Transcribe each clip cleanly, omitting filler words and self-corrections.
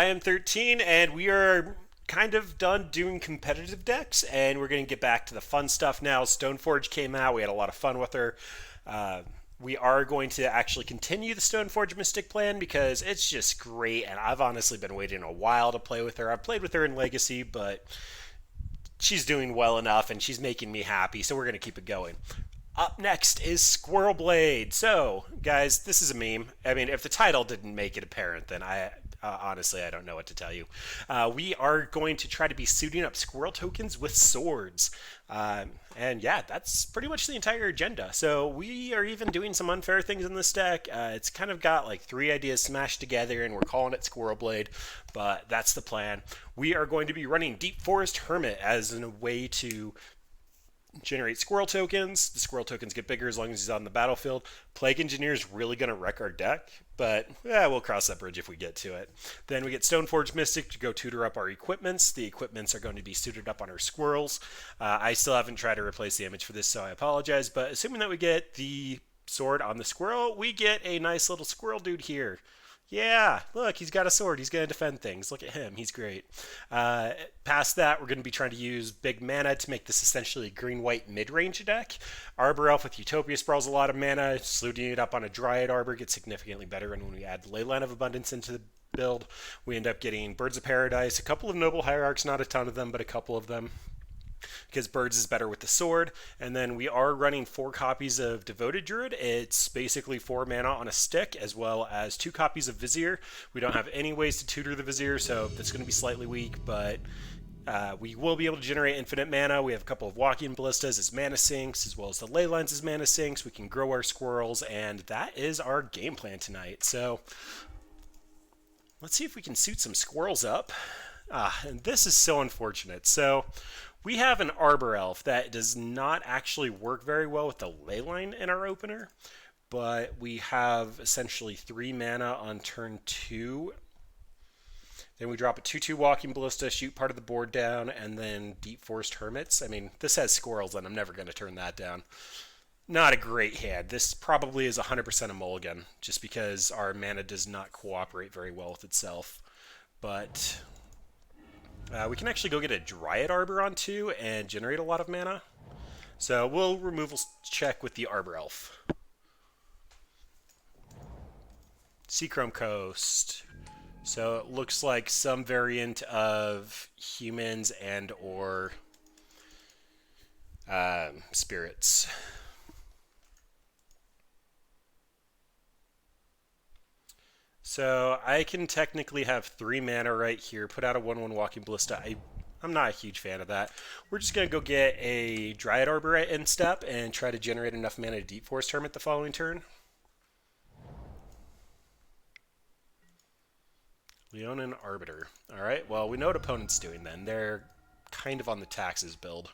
I am 13, and we are kind of done doing competitive decks, and we're going to get back to the fun stuff now. Stoneforge came out. We had a lot of fun with her. Uh, we are going to actually continue the Stoneforge Mystic plan because it's just great, and I've honestly been waiting a while to play with her. I've played with her in Legacy, but she's doing well enough, and she's making me happy, so we're going to keep it going. Up next is Squirrel Blade. So, guys, this is a meme. I mean, if the title didn't make it apparent, then honestly, I don't know what to tell you. We are going to try to be suiting up squirrel tokens with swords. And yeah, that's pretty much the entire agenda. So we are even doing some unfair things in this deck. It's kind of got like three ideas smashed together, and we're calling it Squirrel Blade, but that's the plan. We are going to be running Deep Forest Hermit as a way to generate squirrel tokens. The squirrel tokens get bigger as long as he's on the battlefield. Plague Engineer is really going to wreck our deck, but yeah, we'll cross that bridge if we get to it. Then we get Stoneforge Mystic to go tutor up our equipments. The equipments are going to be suited up on our squirrels. I still haven't tried to replace the image for this, so I apologize, but assuming that we get the sword on the squirrel, we get a nice little squirrel dude here. Yeah, look, he's got a sword. He's going to defend things. Look at him. He's great. Past that, we're going to be trying to use big mana to make this essentially a green-white mid-range deck. Arbor Elf with Utopia sprawls a lot of mana. Sluting it up on a Dryad Arbor gets significantly better, and when we add Leyline of Abundance into the build, we end up getting Birds of Paradise, a couple of Noble Hierarchs, not a ton of them, but a couple of them, because Birds is better with the sword. And then we are running 4 copies of Devoted Druid. It's basically 4 mana on a stick, as well as 2 copies of Vizier. We don't have any ways to tutor the Vizier, so that's going to be slightly weak, but we will be able to generate infinite mana. We have a couple of Walking Ballistas as mana sinks, as well as the Ley Lines as mana sinks. We can grow our squirrels, and that is our game plan tonight. So let's see if we can suit some squirrels up. And this is so unfortunate. So we have an Arbor Elf that does not actually work very well with the Leyline in our opener, but we have essentially 3 mana on turn 2. Then we drop a 2/2 Walking Ballista, shoot part of the board down, and then Deep Forest Hermits. I mean, this has squirrels, and I'm never going to turn that down. Not a great hand. This probably is 100% a mulligan, just because our mana does not cooperate very well with itself. But we can actually go get a Dryad Arbor on 2 and generate a lot of mana. So we'll removal check with the Arbor Elf. Seachrome Coast. So it looks like some variant of humans and or spirits. So I can technically have 3 mana right here, put out a 1/1 Walking Ballista. I'm not a huge fan of that. We're just going to go get a Dryad Arbor at end step and try to generate enough mana to Deep Forest Hermit the following turn. Leonin Arbiter. Alright, well, we know what opponent's doing then. They're kind of on the taxes build.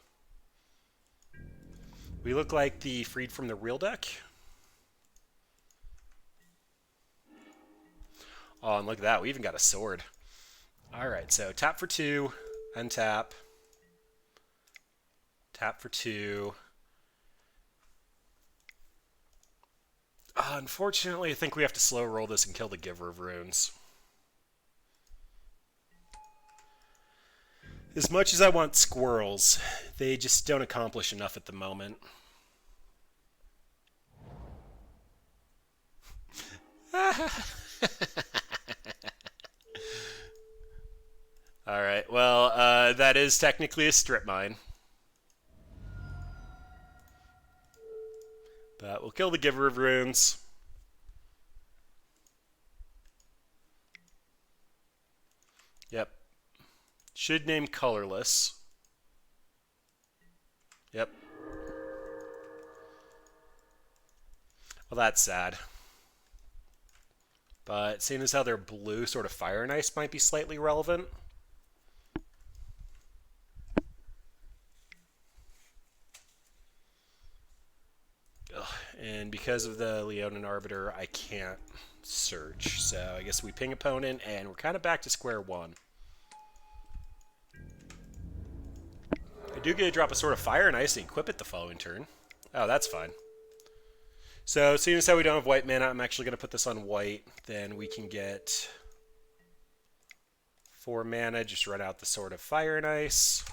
We look like the Freed from the Real deck. Oh, and look at that. We even got a sword. Alright, so tap for 2, untap. Tap for 2. Unfortunately, I think we have to slow roll this and kill the Giver of Runes. As much as I want squirrels, they just don't accomplish enough at the moment. Alright, well, that is technically a strip mine. But we'll kill the Giver of Runes. Yep. Should name colorless. Yep. Well, that's sad. But seeing as how they're blue, sort of fire and ice might be slightly relevant. Ugh. And because of the Leonin Arbiter, I can't search. So I guess we ping opponent, and we're kind of back to square one. I do get to drop a Sword of Fire and Ice and equip it the following turn. Oh, that's fine. So, seeing as how we don't have white mana, I'm actually going to put this on white. Then we can get 4 mana, just run out the Sword of Fire and Ice.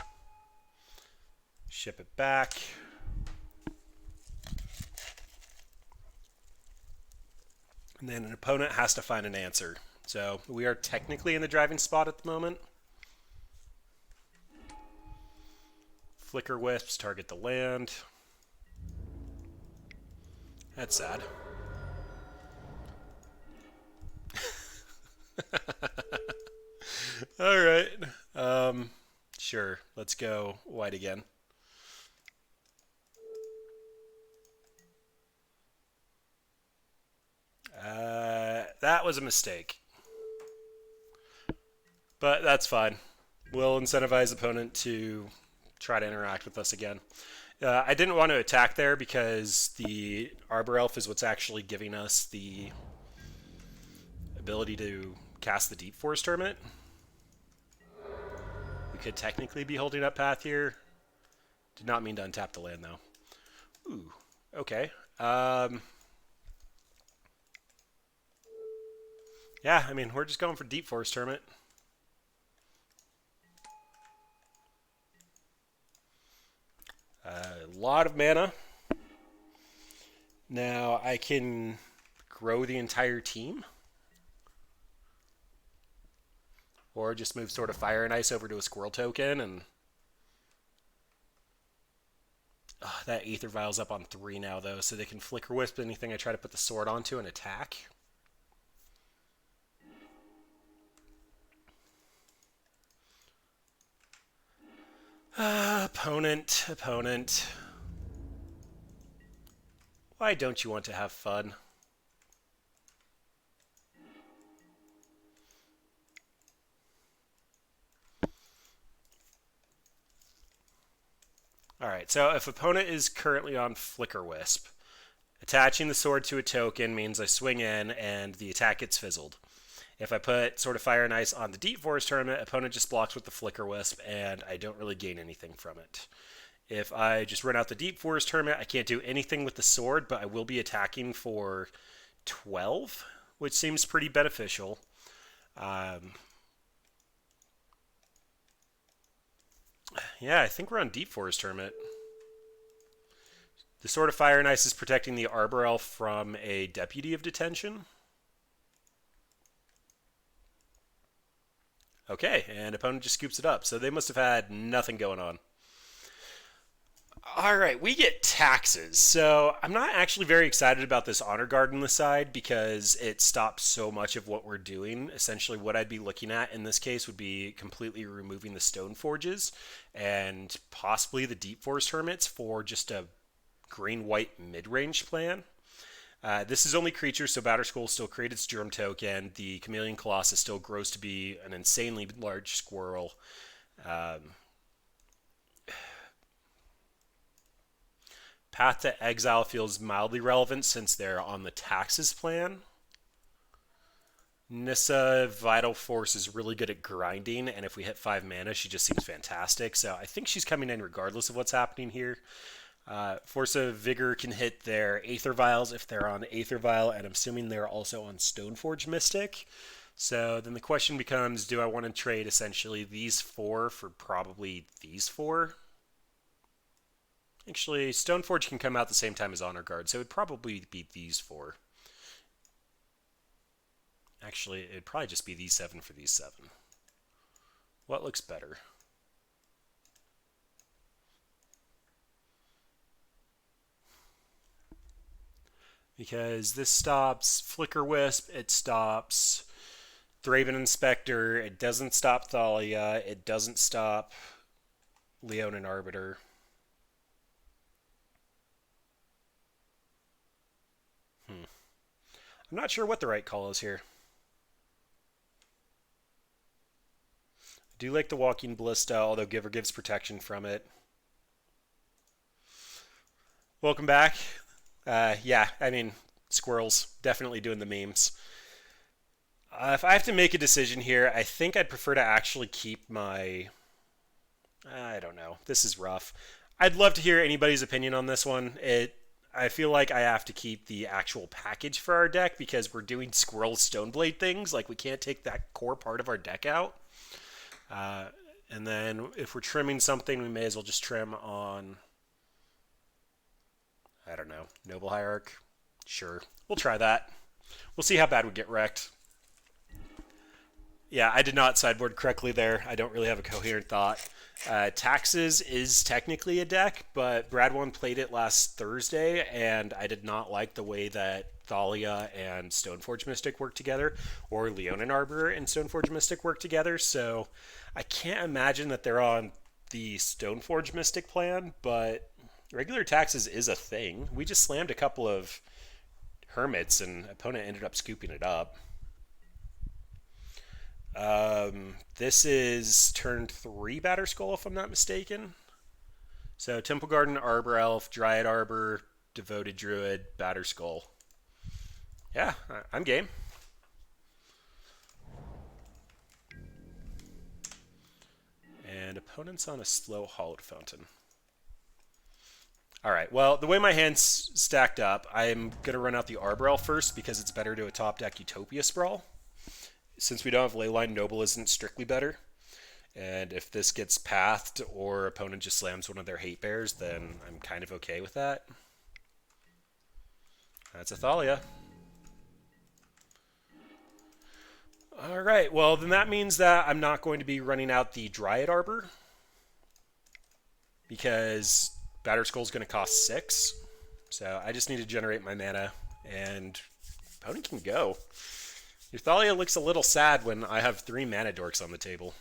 Ship it back. And then an opponent has to find an answer. So we are technically in the driving spot at the moment. Flicker Wisps target the land. That's sad. All right. Sure. Let's go white again. That was a mistake. But that's fine. We'll incentivize opponent to try to interact with us again. I didn't want to attack there because the Arbor Elf is what's actually giving us the ability to cast the Deep Forest Tournament. We could technically be holding up path here. Did not mean to untap the land, though. Ooh, okay. Yeah, I mean, we're just going for Deep Forest Tournament. A lot of mana. Now I can grow the entire team. Or just move Sword of Fire and Ice over to a Squirrel token and... that Aether Vial's up on 3 now, though, so they can Flicker Wisp anything I try to put the sword onto and attack. Opponent. Why don't you want to have fun? Alright, so if opponent is currently on Flicker Wisp, attaching the sword to a token means I swing in and the attack gets fizzled. If I put Sword of Fire and Ice on the Deep Forest Tournament, opponent just blocks with the Flicker Wisp, and I don't really gain anything from it. If I just run out the Deep Forest Tournament, I can't do anything with the sword, but I will be attacking for 12, which seems pretty beneficial. Yeah, I think we're on Deep Forest Tournament. The Sword of Fire and Ice is protecting the Arbor Elf from a Deputy of Detention. Okay, and opponent just scoops it up. So they must have had nothing going on. All right, we get taxes. So I'm not actually very excited about this Honor Guard on the side because it stops so much of what we're doing. Essentially, what I'd be looking at in this case would be completely removing the Stone Forges and possibly the Deep Forest Hermits for just a green-white mid-range plan. This is only creatures, so Batterskull still created its Germ token. The Chameleon Colossus still grows to be an insanely large squirrel. Path to Exile feels mildly relevant since they're on the taxes plan. Nissa Vital Force is really good at grinding, and if we hit 5 mana, she just seems fantastic. So I think she's coming in regardless of what's happening here. Force of Vigor can hit their Aether Vials if they're on Aether Vial, and I'm assuming they're also on Stoneforge Mystic. So then the question becomes, do I want to trade essentially these 4 for probably these 4? Actually, Stoneforge can come out the same time as Honor Guard, so it would probably be these 4. Actually, it'd probably just be these 7 for these 7. What looks better? Because this stops Flicker Wisp, it stops Thraben Inspector, it doesn't stop Thalia, it doesn't stop Leonin Arbiter. I'm not sure what the right call is here. I do like the Walking Ballista, although Giver gives protection from it. Welcome back. Yeah, I mean, Squirrels, definitely doing the memes. If I have to make a decision here, I think I'd prefer to actually keep my... I don't know. This is rough. I'd love to hear anybody's opinion on this one. I feel like I have to keep the actual package for our deck because we're doing Squirrel Stoneblade things. Like, we can't take that core part of our deck out. Uh, and then if we're trimming something, we may as well just trim on, I don't know, Noble Hierarch. Sure, we'll try that. We'll see how bad we get wrecked. Yeah, I did not sideboard correctly there. I don't really have a coherent thought. Taxes is technically a deck, but Brad one played it last Thursday, and I did not like the way that Thalia and Stoneforge Mystic work together, or Leonin Arbor and Stoneforge Mystic work together. So I can't imagine that they're on the Stoneforge Mystic plan, but regular taxes is a thing. We just slammed a couple of hermits, and opponent ended up scooping it up. This is turn 3 Batterskull, if I'm not mistaken. So Temple Garden, Arbor Elf, Dryad Arbor, Devoted Druid, Batterskull. Yeah, I'm game. And opponent's on a slow Hallowed Fountain. Alright, well, the way my hand's stacked up, I'm going to run out the Arbor Elf first because it's better to a top deck Utopia Sprawl. Since we don't have Leyline, Noble isn't strictly better. And if this gets pathed or opponent just slams one of their hate bears, then I'm kind of okay with that. That's a Thalia. Alright, well then that means that I'm not going to be running out the Dryad Arbor, because Batterskull is going to cost 6. So I just need to generate my mana, and opponent can go. Your Thalia looks a little sad when I have 3 mana dorks on the table.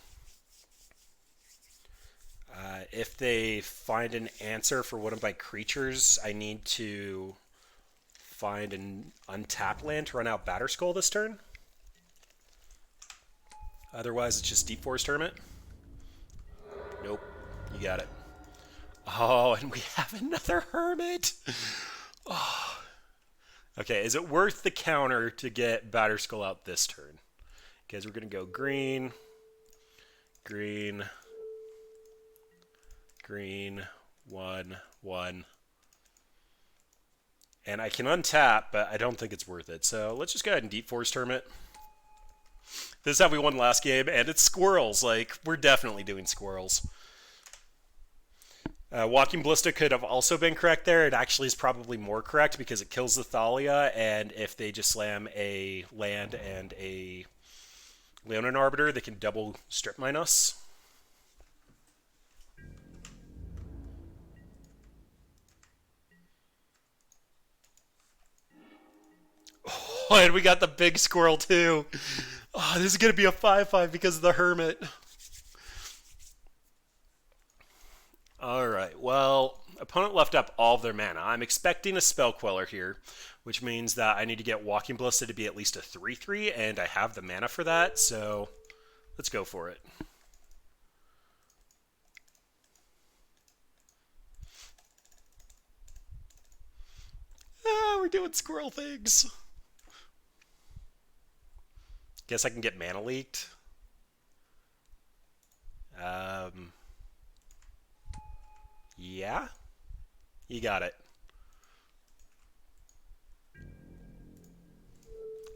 If they find an answer for one of my creatures, I need to find an untapped land to run out Batterskull this turn. Otherwise, it's just Deep Forest Hermit. Nope, you got it. Oh, and we have another Hermit! Oh. Okay, is it worth the counter to get Batterskull out this turn? Because we're going to go green, green, green, 1, 1. And I can untap, but I don't think it's worth it. So let's just go ahead and Deep Forest Hermit. This is how we won last game, and it's Squirrels. Like, we're definitely doing Squirrels. Walking Ballista could have also been correct there. It actually is probably more correct because it kills the Thalia, and if they just slam a land and a Leonin Arbiter, they can double strip mine us. Oh, and we got the big squirrel too. Oh, this is going to be a 5/5 because of the Hermit. Alright, well, opponent left up all of their mana. I'm expecting a Spell Queller here, which means that I need to get Walking Ballista to be at least a 3/3, and I have the mana for that, so let's go for it. Ah, we're doing squirrel things. Guess I can get mana leaked. Yeah? You got it.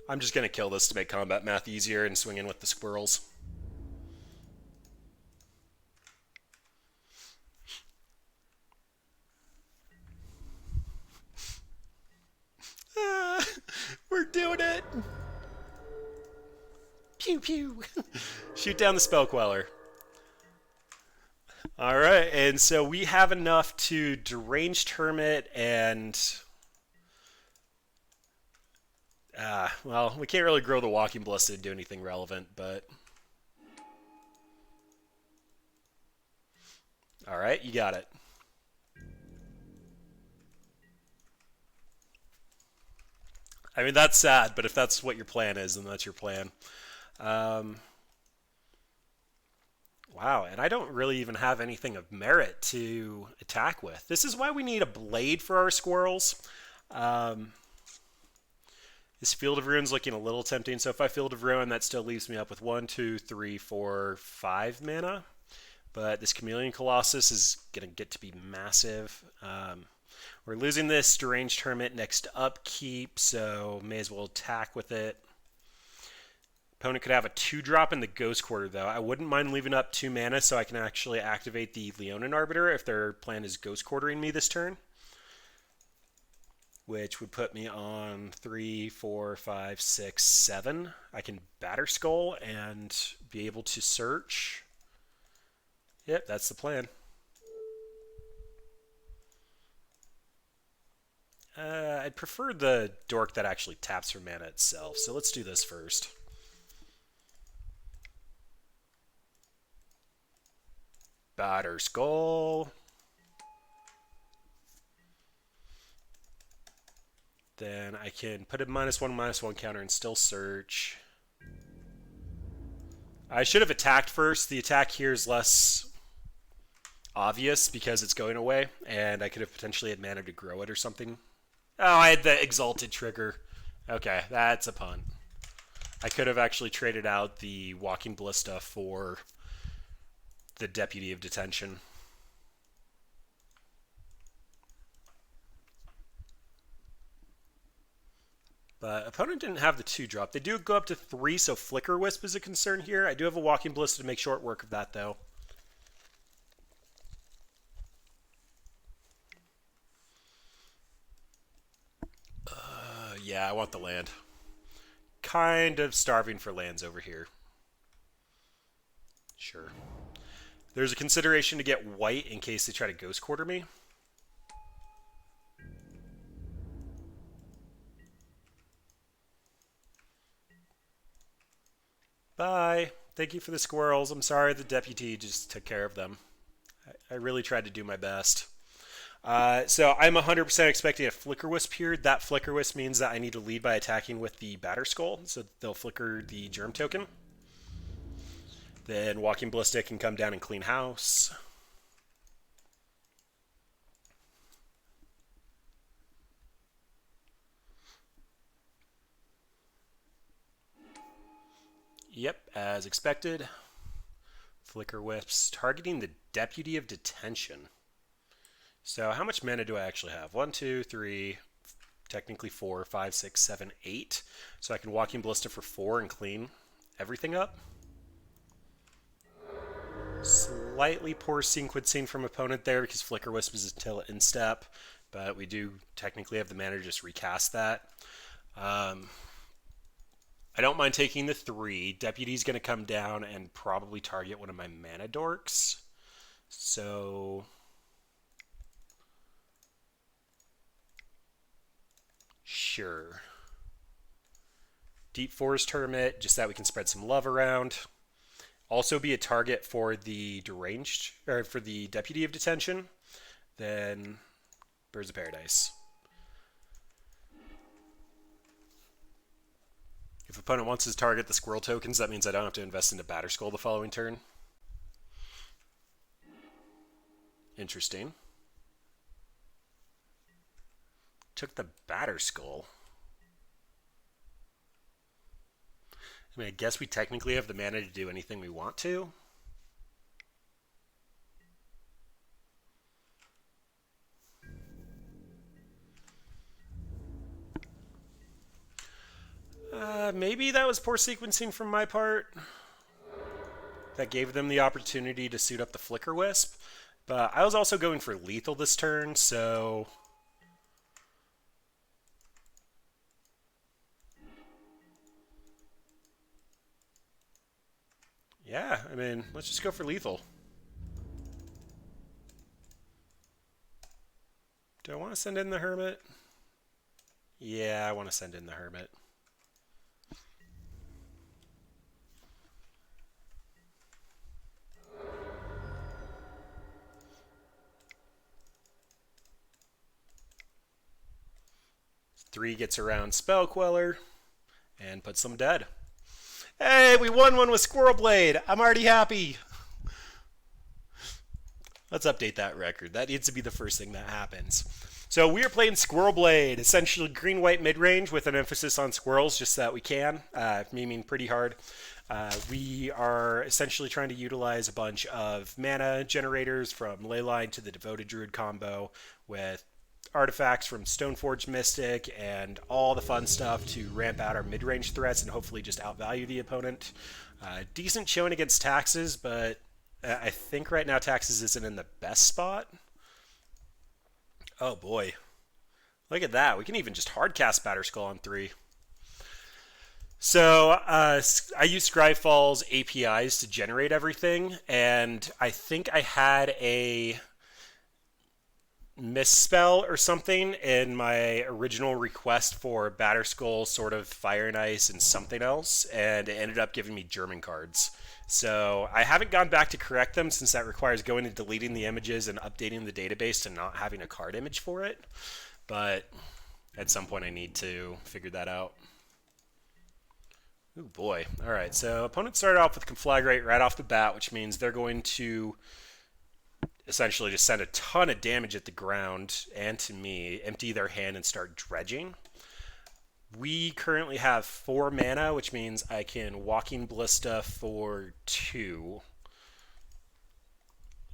I'm just going to kill this to make combat math easier and swing in with the squirrels. We're doing it! Pew pew! Shoot down the Spell Queller. Alright, and so we have enough to Deranged Hermit and... well, we can't really grow the Walking Ballista to do anything relevant, but... Alright, you got it. I mean, that's sad, but if that's what your plan is, then that's your plan. Wow, and I don't really even have anything of merit to attack with. This is why we need a blade for our squirrels. This Field of Ruin's looking a little tempting, so if I Field of Ruin, that still leaves me up with 1, 2, 3, 4, 5 mana. But this Chameleon Colossus is going to get to be massive. We're losing this Deranged Hermit next upkeep, so may as well attack with it. Opponent could have a 2-drop in the Ghost Quarter, though. I wouldn't mind leaving up 2 mana so I can actually activate the Leonin Arbiter if their plan is Ghost Quartering me this turn. Which would put me on 3, 4, 5, 6, 7. I can Batter Skull and be able to search. Yep, that's the plan. I'd prefer the dork that actually taps for mana itself, so let's do this first. Batter Skull. Then I can put a -1/-1 counter and still search. I should have attacked first. The attack here is less obvious because it's going away, and I could have potentially had mana to grow it or something. Oh, I had the Exalted trigger. Okay, that's a punt. I could have actually traded out the Walking Ballista for the Deputy of Detention. But opponent didn't have the 2-drop. They do go up to 3, so Flicker Wisp is a concern here. I do have a Walking Ballista to make short work of that, though. Yeah, I want the land. Kind of starving for lands over here. Sure. There's a consideration to get white in case they try to Ghost Quarter me. Bye. Thank you for the squirrels. I'm sorry the deputy just took care of them. I really tried to do my best. So I'm 100% expecting a Flicker Wisp here. That Flicker Wisp means that I need to lead by attacking with the Batter Skull, so they'll flicker the Germ token. Then Walking Ballista can come down and clean house. Yep, as expected. Flicker Wisps targeting the Deputy of Detention. So how much mana do I actually have? 1, 2, 3, technically 4, 5, 6, 7, 8. So I can Walking Ballista for 4 and clean everything up. Slightly poor sequencing from opponent there because Flicker Wisp is still in step, but we do technically have the mana to just recast that. I don't mind taking the 3. Deputy's going to come down and probably target one of my mana dorks. So sure. Deep Forest Hermit, just that we can spread some love around. Also be a target for the deranged, or for the Deputy of Detention. Then Birds of Paradise. If opponent wants to target the squirrel tokens, that means I don't have to invest into Batter Skull the following turn. Interesting. Took the Batter Skull. I mean, I guess we technically have the mana to do anything we want to. Maybe that was poor sequencing from my part. That gave them the opportunity to suit up the Flicker Wisp. But I was also going for lethal this turn, so yeah, I mean, let's just go for lethal. Do I want to send in the Hermit? Yeah, I want to send in the Hermit. Three gets around Spell Queller and puts them dead. Hey, we won one with Squirrel Blade. I'm already happy. Let's update that record. That needs to be the first thing that happens. So we are playing Squirrel Blade, essentially green-white mid-range with an emphasis on squirrels, just so that we can, meaning pretty hard. We are essentially trying to utilize a bunch of mana generators from Leyline to the Devoted Druid combo with artifacts from Stoneforge Mystic and all the fun stuff to ramp out our mid-range threats and hopefully just outvalue the opponent. Decent showing against Taxes, but I think right now Taxes isn't in the best spot. Oh boy. Look at that. We can even just hardcast Batterskull on 3. So I use Scryfall's APIs to generate everything, and I think I had a misspell or something in my original request for Batterskull, sort of Fire and Ice, and something else, and it ended up giving me German cards. So I haven't gone back to correct them since that requires going and deleting the images and updating the database to not having a card image for it. But at some point I need to figure that out. Oh boy. Alright, so opponent started off with Conflagrate right off the bat, which means they're going to essentially just send a ton of damage at the ground and to me, empty their hand and start dredging. We currently have 4 mana, which means I can Walking Ballista for 2.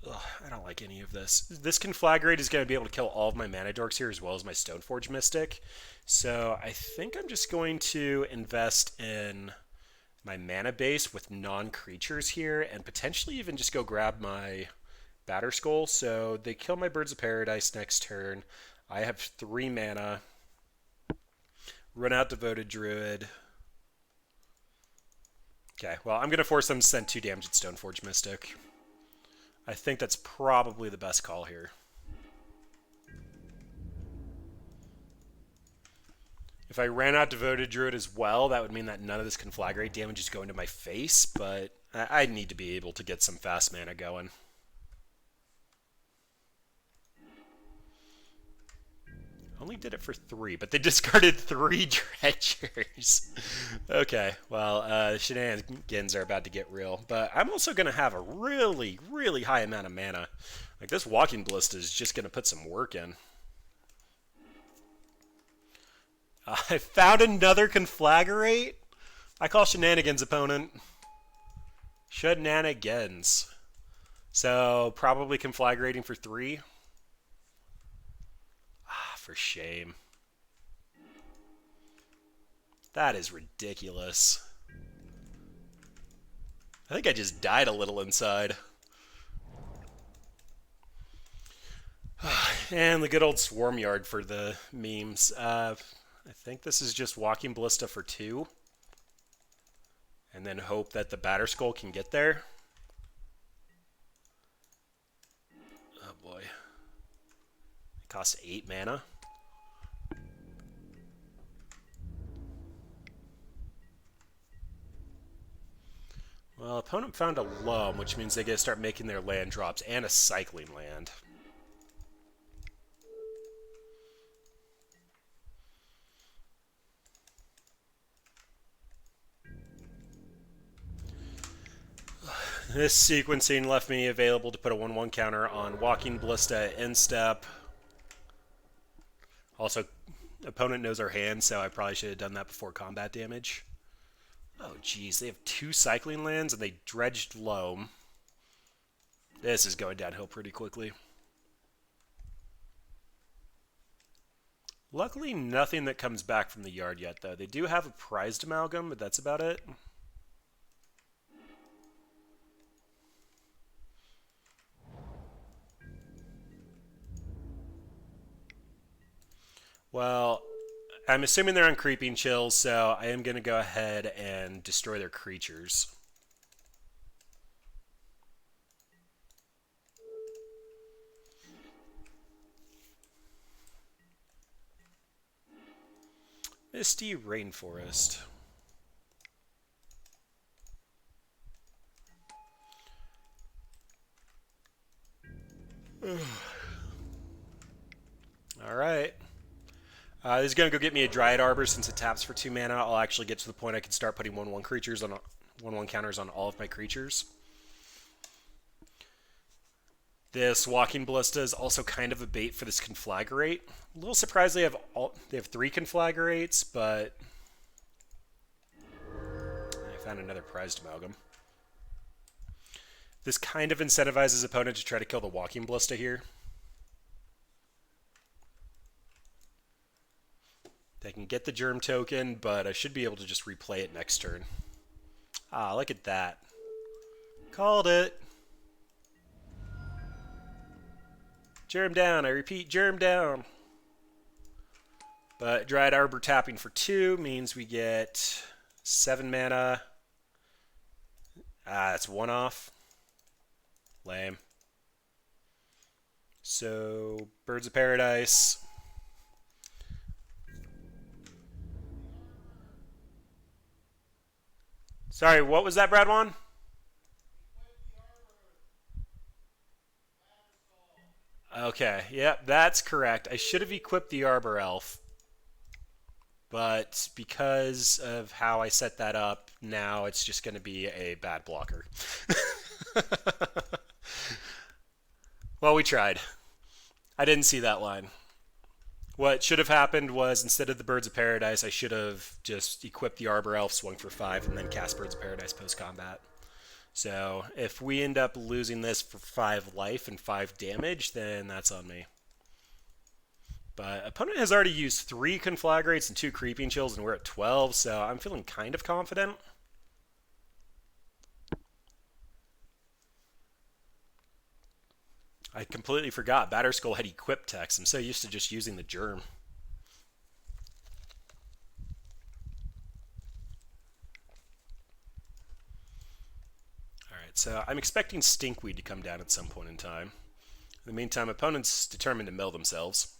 Ugh, I don't like any of this. This Conflagrate is going to be able to kill all of my mana dorks here as well as my Stoneforge Mystic. So I think I'm just going to invest in my mana base with non-creatures here and potentially even just go grab my Batterskull. So they kill my Birds of Paradise next turn. I have 3 mana. Run out Devoted Druid. Okay, well, I'm going to force them to send 2 damage at Stoneforge Mystic. I think that's probably the best call here. If I ran out Devoted Druid as well, that would mean that none of this Conflagrate damage is going to my face, but I need to be able to get some fast mana going. Only did it for 3, but they discarded 3 Dredgers. Okay, well, shenanigans are about to get real. But I'm also going to have a really, really high amount of mana. Like, this Walking Ballista is just going to put some work in. I found another Conflagrate. I call shenanigans, opponent. Shenanigans. So, probably Conflagrating for 3. For shame. That is ridiculous. I think I just died a little inside. And the good old Swarm Yard for the memes. I think this is just Walking Ballista for 2. And then hope that the Batterskull can get there. Oh boy. It costs 8 mana. Well, opponent found a Loam, which means they get to start making their land drops and a cycling land. This sequencing left me available to put a 1/1 counter on Walking Ballista end step. Also, opponent knows our hand, so I probably should have done that before combat damage. Oh, geez, they have 2 cycling lands, and they dredged Loam. This is going downhill pretty quickly. Luckily, nothing that comes back from the yard yet, though. They do have a Prized Amalgam, but that's about it. Well, I'm assuming they're on Creeping Chills, so I am going to go ahead and destroy their creatures. Misty Rainforest. Alright. This is going to go get me a Dryad Arbor since it taps for 2 mana. I'll actually get to the point I can start putting 1/1 creatures on 1/1 counters on all of my creatures. This Walking Ballista is also kind of a bait for this Conflagrate. A little surprised they have 3 Conflagrates, but I found another Prized Amalgam. This kind of incentivizes opponent to try to kill the Walking Ballista here. get the germ token, but I should be able to just replay it next turn. Ah, look at that. Called it. Germ down. I repeat, germ down. But Dryad Arbor tapping for 2 means we get 7 mana. That's 1 off. Lame. So, Birds of Paradise. Sorry, what was that, Bradwan? Okay, yep, that's correct. I should have equipped the Arbor Elf, but because of how I set that up, now it's just going to be a bad blocker. Well, we tried. I didn't see that line. What should have happened was instead of the Birds of Paradise, I should have just equipped the Arbor Elf, swung for 5, and then cast Birds of Paradise post-combat. So if we end up losing this for 5 life and 5 damage, then that's on me. But opponent has already used 3 Conflagrates and 2 Creeping Chills, and we're at 12, so I'm feeling kind of confident. I completely forgot Batterskull had equipped text. I'm so used to just using the germ. Alright, so I'm expecting Stinkweed to come down at some point in time. In the meantime, opponents determined to mill themselves.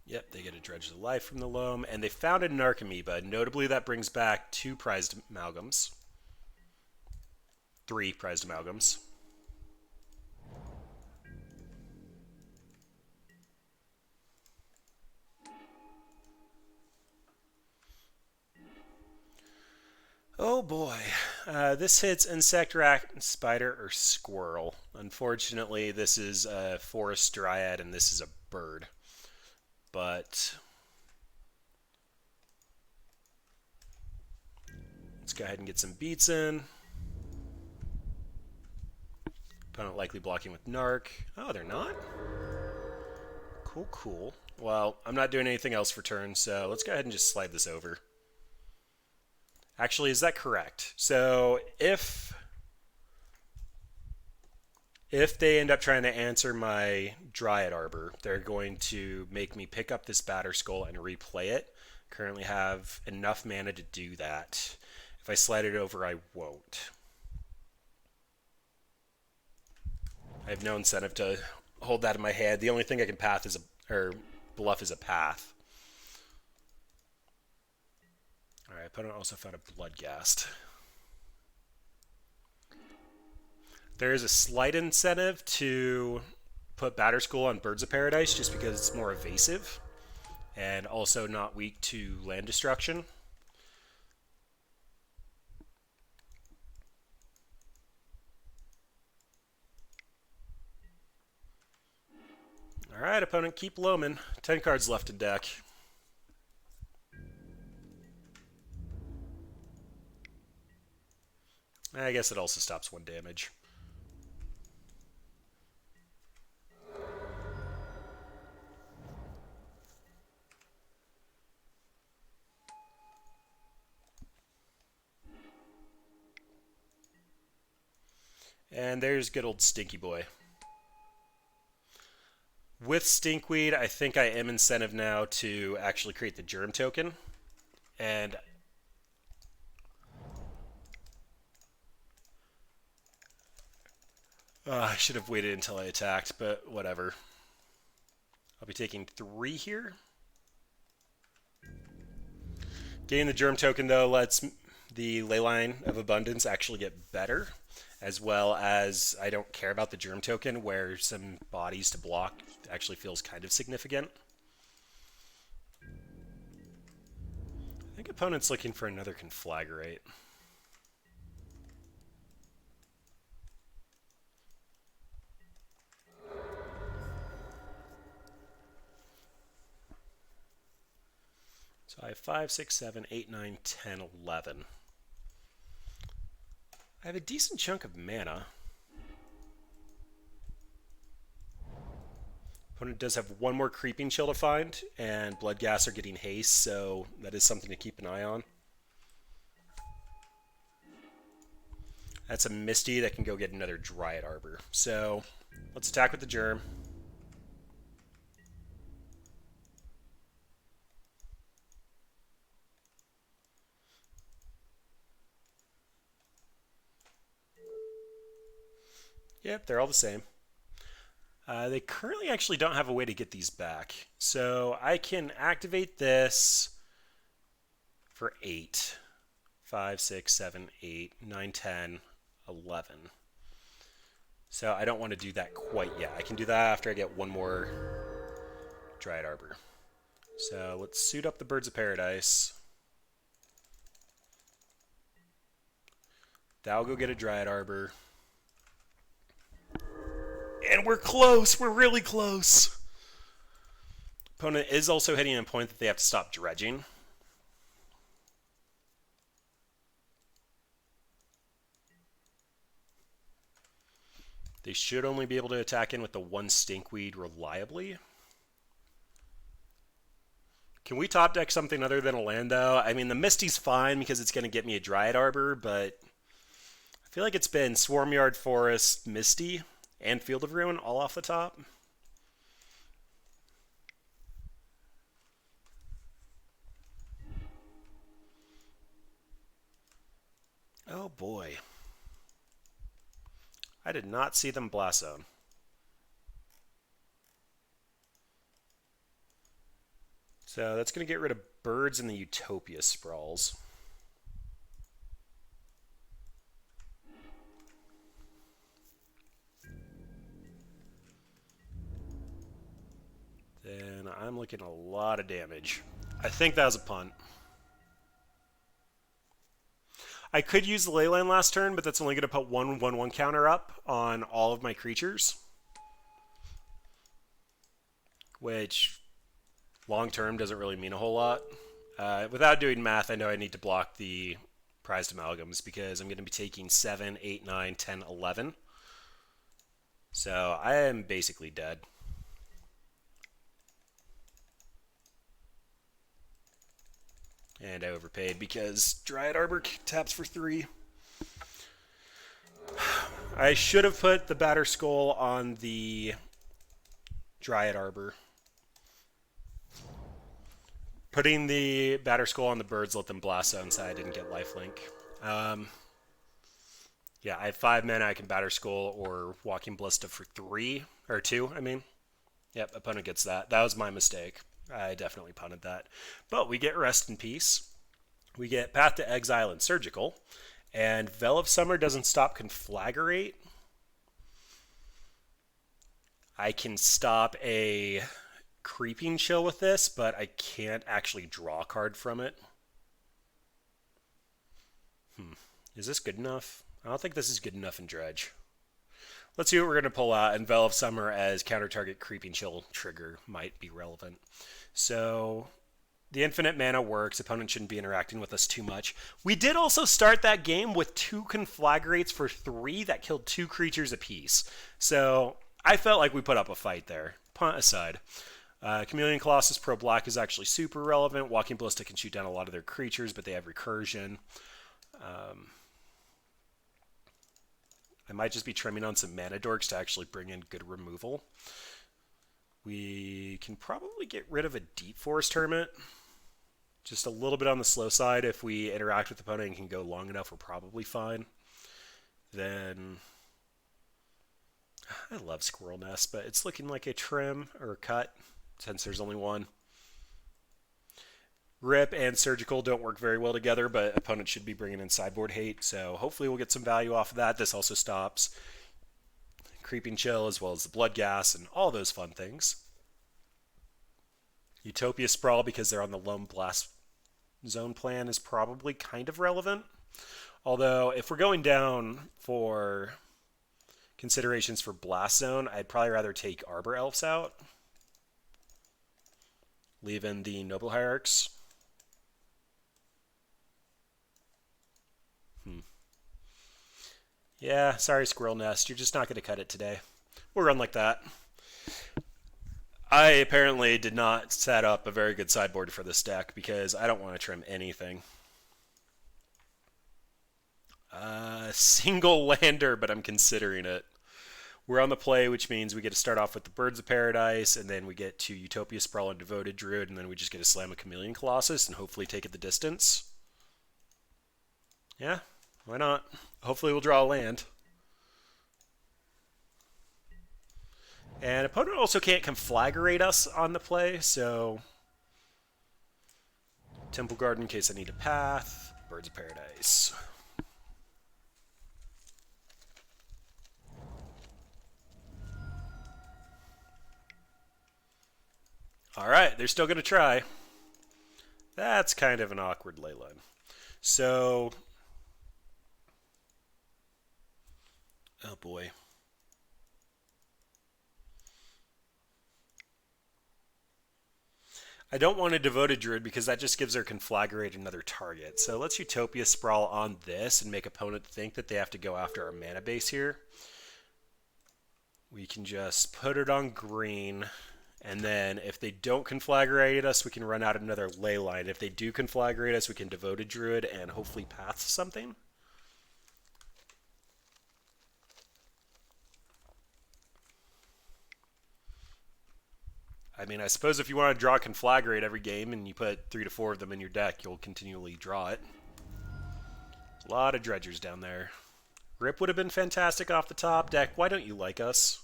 Yep, they get a Dredge of Life from the Loam, and they found a Narcomoeba. Notably, that brings back 2 prized amalgams. 3 prized amalgams. Oh boy. This hits insect, rat, spider, or squirrel. Unfortunately, this is a forest dryad and this is a bird. But let's go ahead and get some beats in. Opponent likely blocking with Narc. Oh, they're not? Cool, cool. Well, I'm not doing anything else for turn, so let's go ahead and just slide this over. Actually, is that correct? So if they end up trying to answer my Dryad Arbor, they're going to make me pick up this Batterskull and replay it. Currently have enough mana to do that. If I slide it over, I won't. I have no incentive to hold that in my head. The only thing I can path is bluff is a path. Alright, opponent also found a Bloodghast. There is a slight incentive to put Batterskull on Birds of Paradise just because it's more evasive and also not weak to land destruction. Alright, opponent, keep loaming. 10 cards left in deck. I guess it also stops 1 damage. And there's good old Stinky Boy. With Stinkweed, I think I am incentive now to actually create the Germ token. And I should have waited until I attacked, but whatever. I'll be taking 3 here. Getting the Germ token, though, lets the Leyline of Abundance actually get better, as well as I don't care about the Germ token, where some bodies to block actually feels kind of significant. I think opponent's looking for another Conflagrate. So I have 5, 6, 7, 8, 9, 10, 11. I have a decent chunk of mana. Opponent does have one more Creeping Chill to find, and Bloodghast are getting haste, so that is something to keep an eye on. That's a Misty that can go get another Dryad Arbor. So let's attack with the Germ. Yep, they're all the same. They currently actually don't have a way to get these back. So I can activate this for 8. 5, 6, 7, 8, 9, 10, 11. So I don't want to do that quite yet. I can do that after I get one more Dryad Arbor. So let's suit up the Birds of Paradise. That'll go get a Dryad Arbor. And we're close. We're really close. Opponent is also hitting a point that they have to stop dredging. They should only be able to attack in with the one Stinkweed reliably. Can we top deck something other than a land, though? I mean, the Misty's fine because it's going to get me a Dryad Arbor, but I feel like it's been Swarmyard, Forest, Misty, and Field of Ruin all off the top. Oh boy. I did not see them Blast Zone. So that's going to get rid of Birds and the Utopia Sprawls. Then I'm looking at a lot of damage. I think that was a punt. I could use the Leyline last turn, but that's only going to put 1/1/1 counter up on all of my creatures. Which, long term, doesn't really mean a whole lot. Without doing math, I know I need to block the prized amalgams because I'm going to be taking 7, 8, 9, 10, 11. So I am basically dead. And I overpaid because Dryad Arbor taps for 3. I should have put the Batter Skull on the Dryad Arbor. Putting the Batter Skull on the Birds let them Blast Zone, so I didn't get lifelink. Yeah, I have 5 mana. I can Batter Skull or Walking Ballista for 3. Or 2, I mean. Yep, opponent gets that. That was my mistake. I definitely punted that. But we get Rest in Peace. We get Path to Exile and Surgical. And Veil of Summer doesn't stop Conflagrate. I can stop a Creeping Chill with this, but I can't actually draw a card from it. Is this good enough? I don't think this is good enough in Dredge. Let's see what we're going to pull out, and Veil of Summer as counter-target Creeping Chill trigger might be relevant. So, the infinite mana works. Opponent shouldn't be interacting with us too much. We did also start that game with 2 Conflagrates for 3 that killed 2 creatures apiece. So, I felt like we put up a fight there. Punt aside. Chameleon Colossus Pro Black is actually super relevant. Walking Ballista can shoot down a lot of their creatures, but they have recursion. I might just be trimming on some mana dorks to actually bring in good removal. We can probably get rid of a Deep Forest Hermit. Just a little bit on the slow side. If we interact with the opponent and can go long enough, we're probably fine. Then I love Squirrel Nest, but it's looking like a trim or a cut since there's only one. Rip and Surgical don't work very well together, but opponent should be bringing in sideboard hate, so hopefully we'll get some value off of that. This also stops Creeping Chill as well as the Blood Gas and all those fun things. Utopia Sprawl, because they're on the Lone Blast Zone plan, is probably kind of relevant. Although, if we're going down for considerations for Blast Zone, I'd probably rather take Arbor Elves out, leaving the Noble Hierarchs. Yeah, sorry, Squirrel Nest. You're just not going to cut it today. We'll run like that. I apparently did not set up a very good sideboard for this deck because I don't want to trim anything. Single lander, but I'm considering it. We're on the play, which means we get to start off with the Birds of Paradise, and then we get to Utopia Sprawl and Devoted Druid, and then we just get to slam a Chameleon Colossus and hopefully take it the distance. Yeah, why not? Hopefully we'll draw a land. And opponent also can't conflagrate us on the play, so Temple Garden in case I need a path. Birds of Paradise. Alright, they're still going to try. That's kind of an awkward ley line. So, oh boy. I don't want a Devoted Druid because that just gives our Conflagrate another target. So let's Utopia Sprawl on this and make opponent think that they have to go after our mana base here. We can just put it on green, and then if they don't Conflagrate us, we can run out another ley line. If they do Conflagrate us, we can Devoted Druid and hopefully path something. I mean, I suppose if you want to draw Conflagrate every game and you put 3 to 4 of them in your deck, you'll continually draw it. A lot of dredgers down there. Rip would have been fantastic off the top. Deck, why don't you like us?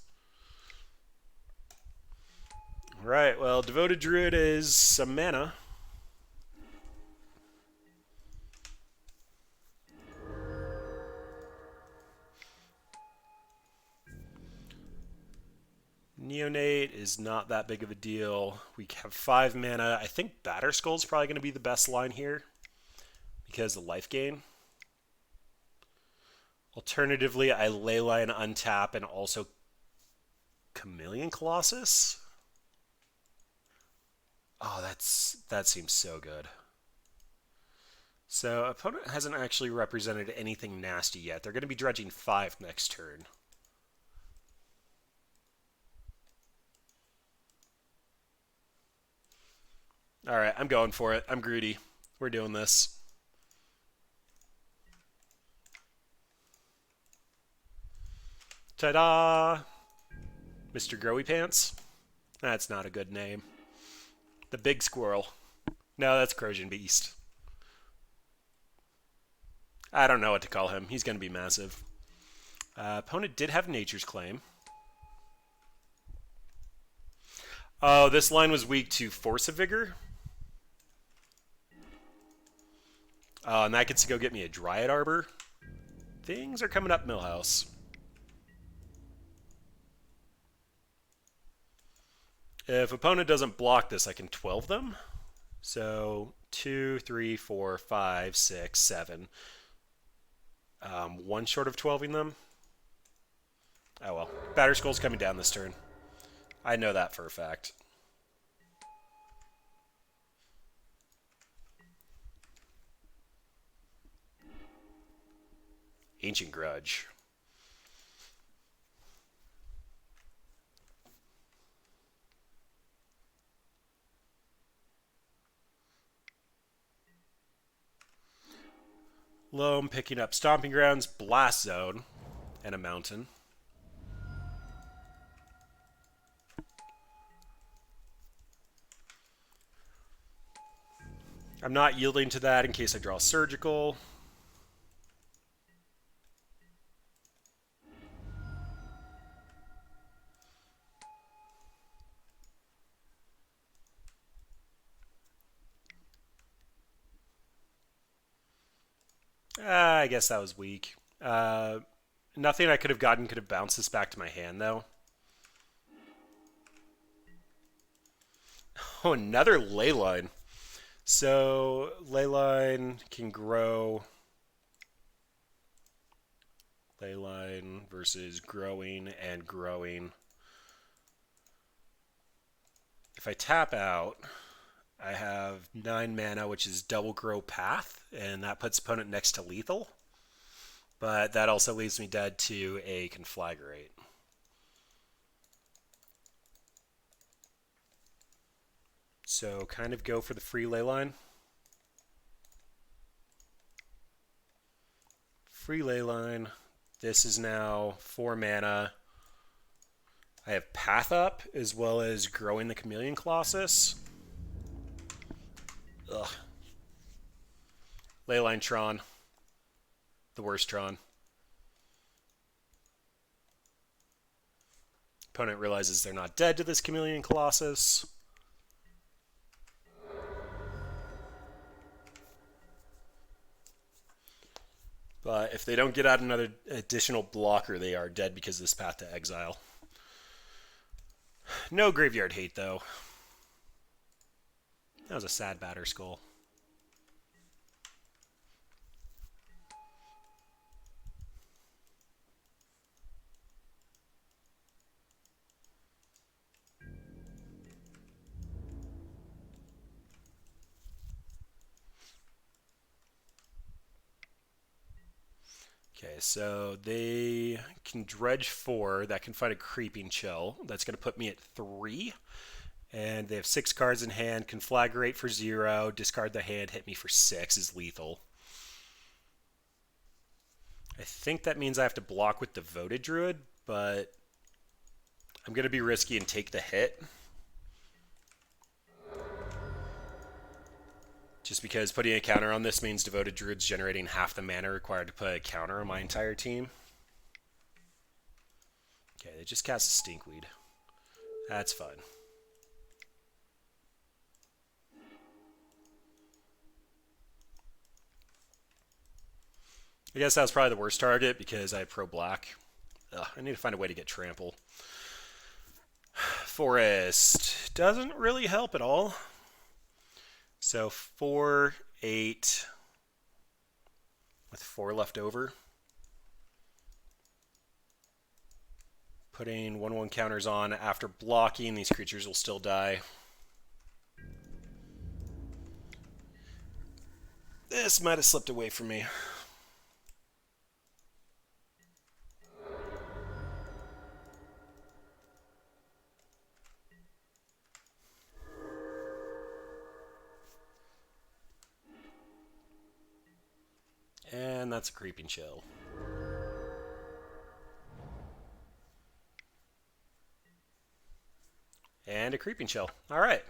Alright, well, Devoted Druid is some mana. Neonate is not that big of a deal. We have 5 mana. I think Batterskull is probably going to be the best line here because of life gain. Alternatively, I leyline, untap, and also Chameleon Colossus. Oh, that seems so good. So opponent hasn't actually represented anything nasty yet. They're going to be dredging 5 next turn. Alright, I'm going for it. I'm greedy. We're doing this. Ta-da! Mr. Growy Pants? That's not a good name. The Big Squirrel. No, that's Corrosion Beast. I don't know what to call him. He's going to be massive. Opponent did have Nature's Claim. Oh, this line was weak to Force of Vigor. And that gets to go get me a Dryad Arbor. Things are coming up, Millhouse. If opponent doesn't block this, I can 12 them. So 2, 3, 4, 5, 6, 7. One short of 12ing them. Oh well. Batterskull's coming down this turn. I know that for a fact. Ancient Grudge. Loam picking up Stomping Grounds, Blast Zone, and a Mountain. I'm not yielding to that in case I draw Surgical. I guess that was weak. Nothing I could have gotten could have bounced this back to my hand, though. Oh, another Leyline. So, Leyline can grow. Leyline versus growing and growing. If I tap out, I have 9 mana, which is double grow path, and that puts opponent next to lethal. But that also leaves me dead to a Conflagrate. So kind of go for the free ley line. Free ley line. This is now 4 mana. I have Path Up as well as Growing the Chameleon Colossus. Ugh. Leyline Tron. The worst Tron. Opponent realizes they're not dead to this Chameleon Colossus. But if they don't get out another additional blocker, they are dead because of this Path to Exile. No graveyard hate, though. That was a sad batter skull. Okay, so they can dredge 4. That can find a Creeping Chill. That's going to put me at 3. And they have 6 cards in hand. Conflagrate for 0. Discard the hand. Hit me for 6 is lethal. I think that means I have to block with Devoted Druid, but I'm going to be risky and take the hit. Just because putting a counter on this means Devoted Druid's generating half the mana required to put a counter on my entire team. Okay, they just cast a Stinkweed. That's fine. I guess that was probably the worst target because I have Pro Black. Ugh, I need to find a way to get Trample. Forest doesn't really help at all. So 4, 8, with 4 left over. Putting 1/1 counters on after blocking, these creatures will still die. This might have slipped away from me. And that's a Creeping Chill. And a Creeping Chill. All right.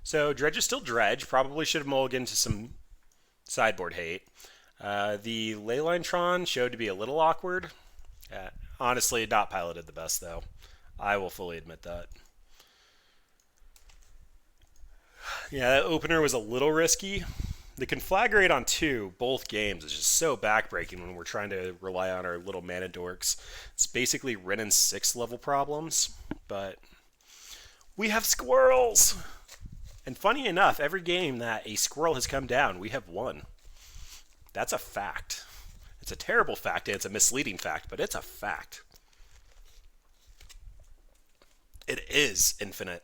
So Dredge is still Dredge. Probably should have mulliganed to some sideboard hate. The Leyline Tron showed to be a little awkward. Honestly, not piloted the best, though. I will fully admit that. Yeah, that opener was a little risky. The Conflagrate on 2, both games, is just so backbreaking when we're trying to rely on our little mana dorks. It's basically Ren and 6 level problems, but we have Squirrels! And funny enough, every game that a Squirrel has come down, we have won. That's a fact. It's a terrible fact, and it's a misleading fact, but it's a fact. It is infinite.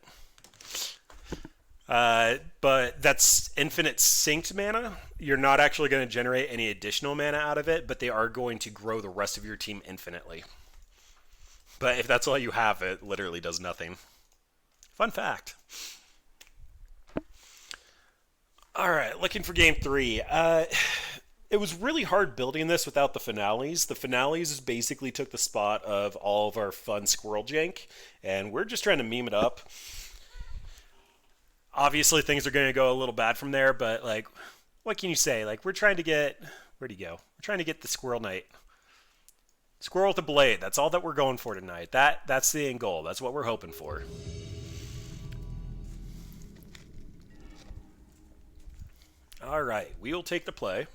But that's infinite synced mana. You're not actually going to generate any additional mana out of it, but they are going to grow the rest of your team infinitely. But if that's all you have, it literally does nothing. Fun fact. Alright, looking for game 3. It was really hard building this without the finales. The finales basically took the spot of all of our fun squirrel jank, and we're just trying to meme it up. Obviously, things are going to go a little bad from there, but, like, what can you say? Like, we're trying to get... Where'd he go? We're trying to get the Squirrel Knight. Squirrel with a Blade. That's all that we're going for tonight. That's the end goal. That's what we're hoping for. All right. We will take the play.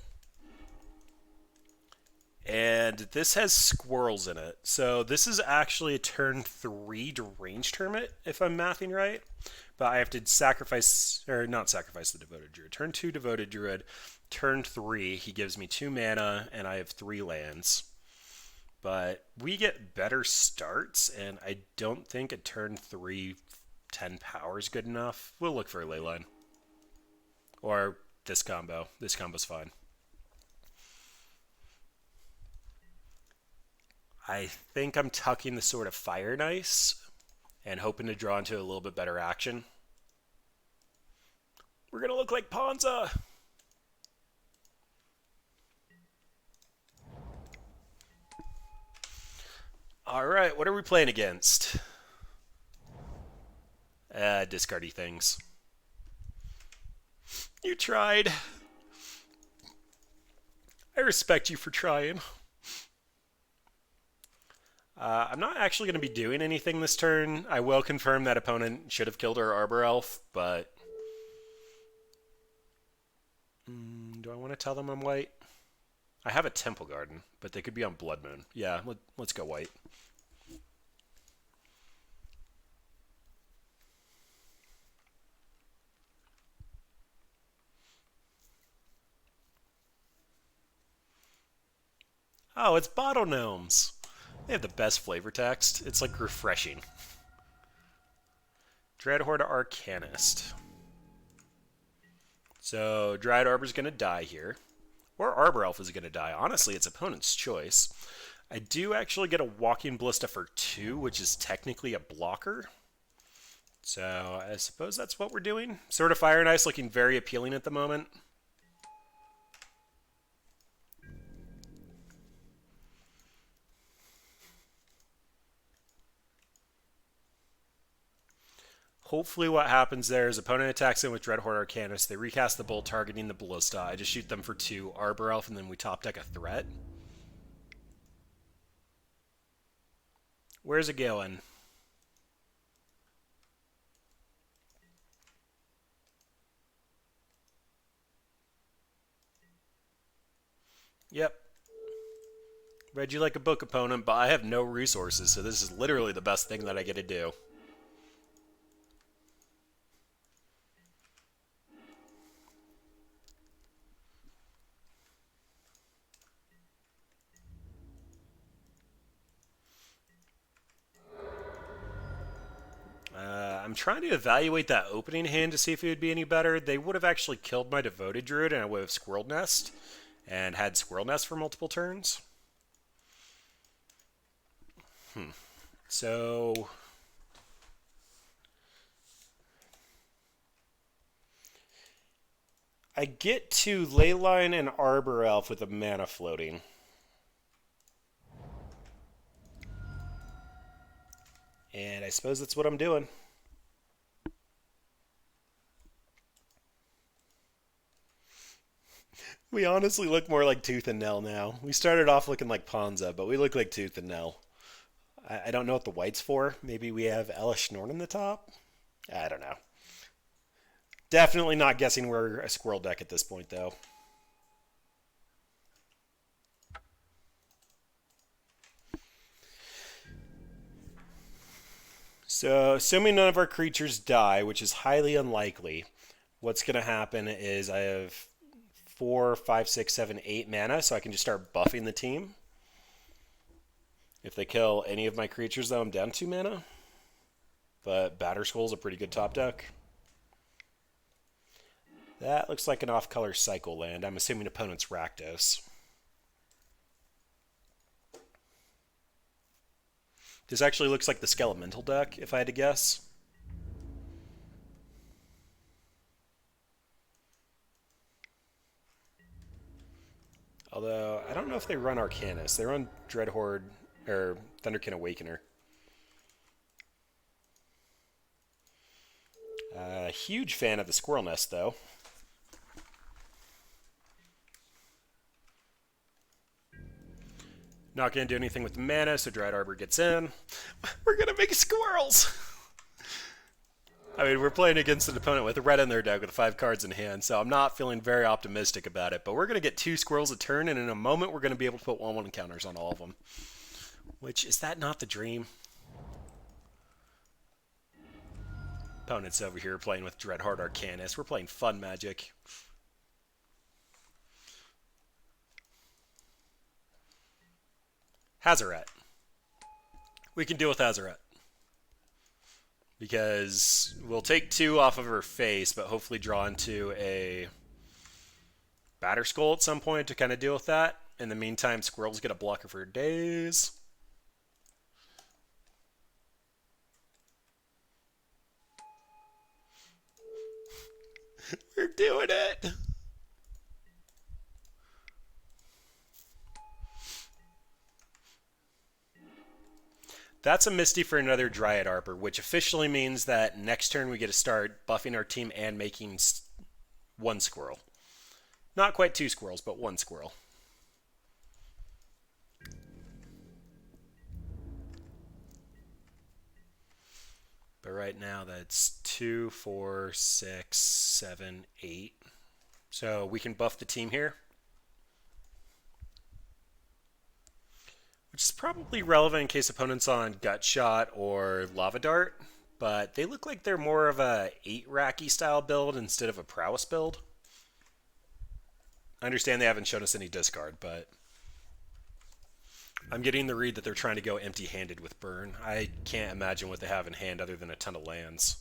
And this has squirrels in it. So this is actually a turn 3 Deranged Hermit, if I'm mathing right. But I have to sacrifice, or not sacrifice the Devoted Druid. Turn 2 Devoted Druid. Turn 3, he gives me 2 mana, and I have 3 lands. But we get better starts, and I don't think a turn 3 10 power is good enough. We'll look for a Leyline. Or this combo. This combo's fine. I think I'm tucking the Sword of Fire Nice and hoping to draw into a little bit better action. We're gonna look like Ponza. All right, what are we playing against? Discardy things. You tried. I respect you for trying. I'm not actually going to be doing anything this turn. I will confirm that opponent should have killed our Arbor Elf, but... do I want to tell them I'm white? I have a Temple Garden, but they could be on Blood Moon. Yeah, let's go white. Oh, it's Bottle Gnomes. They have the best flavor text. It's like refreshing. Dreadhorde Arcanist. So Dryad Arbor's going to die here. Or Arbor Elf is going to die. Honestly, it's opponent's choice. I do actually get a Walking Ballista for 2, which is technically a blocker. So I suppose that's what we're doing. Sword of Fire and Ice looking very appealing at the moment. Hopefully what happens there is opponent attacks in with Dreadhorde Arcanist. They recast the Bolt targeting the Ballista. I just shoot them for 2 Arbor Elf, and then we top deck a threat. Where's it going? Yep. Read you like a book, opponent, but I have no resources, so this is literally the best thing that I get to do. I'm trying to evaluate that opening hand to see if it would be any better. They would have actually killed my Devoted Druid, and I would have Squirrel Nest, and had Squirrel Nest for multiple turns. So... I get to Leyline and Arbor Elf with a mana floating. And I suppose that's what I'm doing. We honestly look more like Tooth and Nail now. We started off looking like Ponza, but we look like Tooth and Nail. I don't know what the white's for. Maybe we have Elish Norn in the top? I don't know. Definitely not guessing we're a squirrel deck at this point, though. So, assuming none of our creatures die, which is highly unlikely, what's going to happen is I have 4, 5, 6, 7, 8 mana, so I can just start buffing the team. If they kill any of my creatures, though, I'm down 2 mana. But Batterskull's a pretty good top deck. That looks like an off-color cycle land. I'm assuming opponent's Rakdos. This actually looks like the Skelemental deck, if I had to guess. Although, I don't know if they run Arcanist. They run Dreadhorde, or Thunderkin Awakener. Huge fan of the Squirrel Nest, though. Not going to do anything with the mana, so Dryad Arbor gets in. We're going to make squirrels! I mean, we're playing against an opponent with a red in their deck with 5 cards in hand, so I'm not feeling very optimistic about it. But we're going to get 2 squirrels a turn, and in a moment we're going to be able to put 1/1 counters on all of them. Which, is that not the dream? Opponent's over here playing with Dreadhorde Arcanist. We're playing fun Magic. Hazaret. We can deal with Hazaret. Because we'll take 2 off of her face, but hopefully draw into a Batterskull at some point to kind of deal with that. In the meantime, Squirrels get a blocker for days. We're doing it. That's a Misty for another Dryad Arbor, which officially means that next turn we get to start buffing our team and making one squirrel. Not quite two squirrels, but one squirrel. But right now that's 2, 4, 6, 7, 8. So we can buff the team here. Which is probably relevant in case opponents on Gut Shot or Lava Dart. But they look like they're more of a 8-racky style build instead of a prowess build. I understand they haven't shown us any discard, but I'm getting the read that they're trying to go empty-handed with Burn. I can't imagine what they have in hand other than a ton of lands.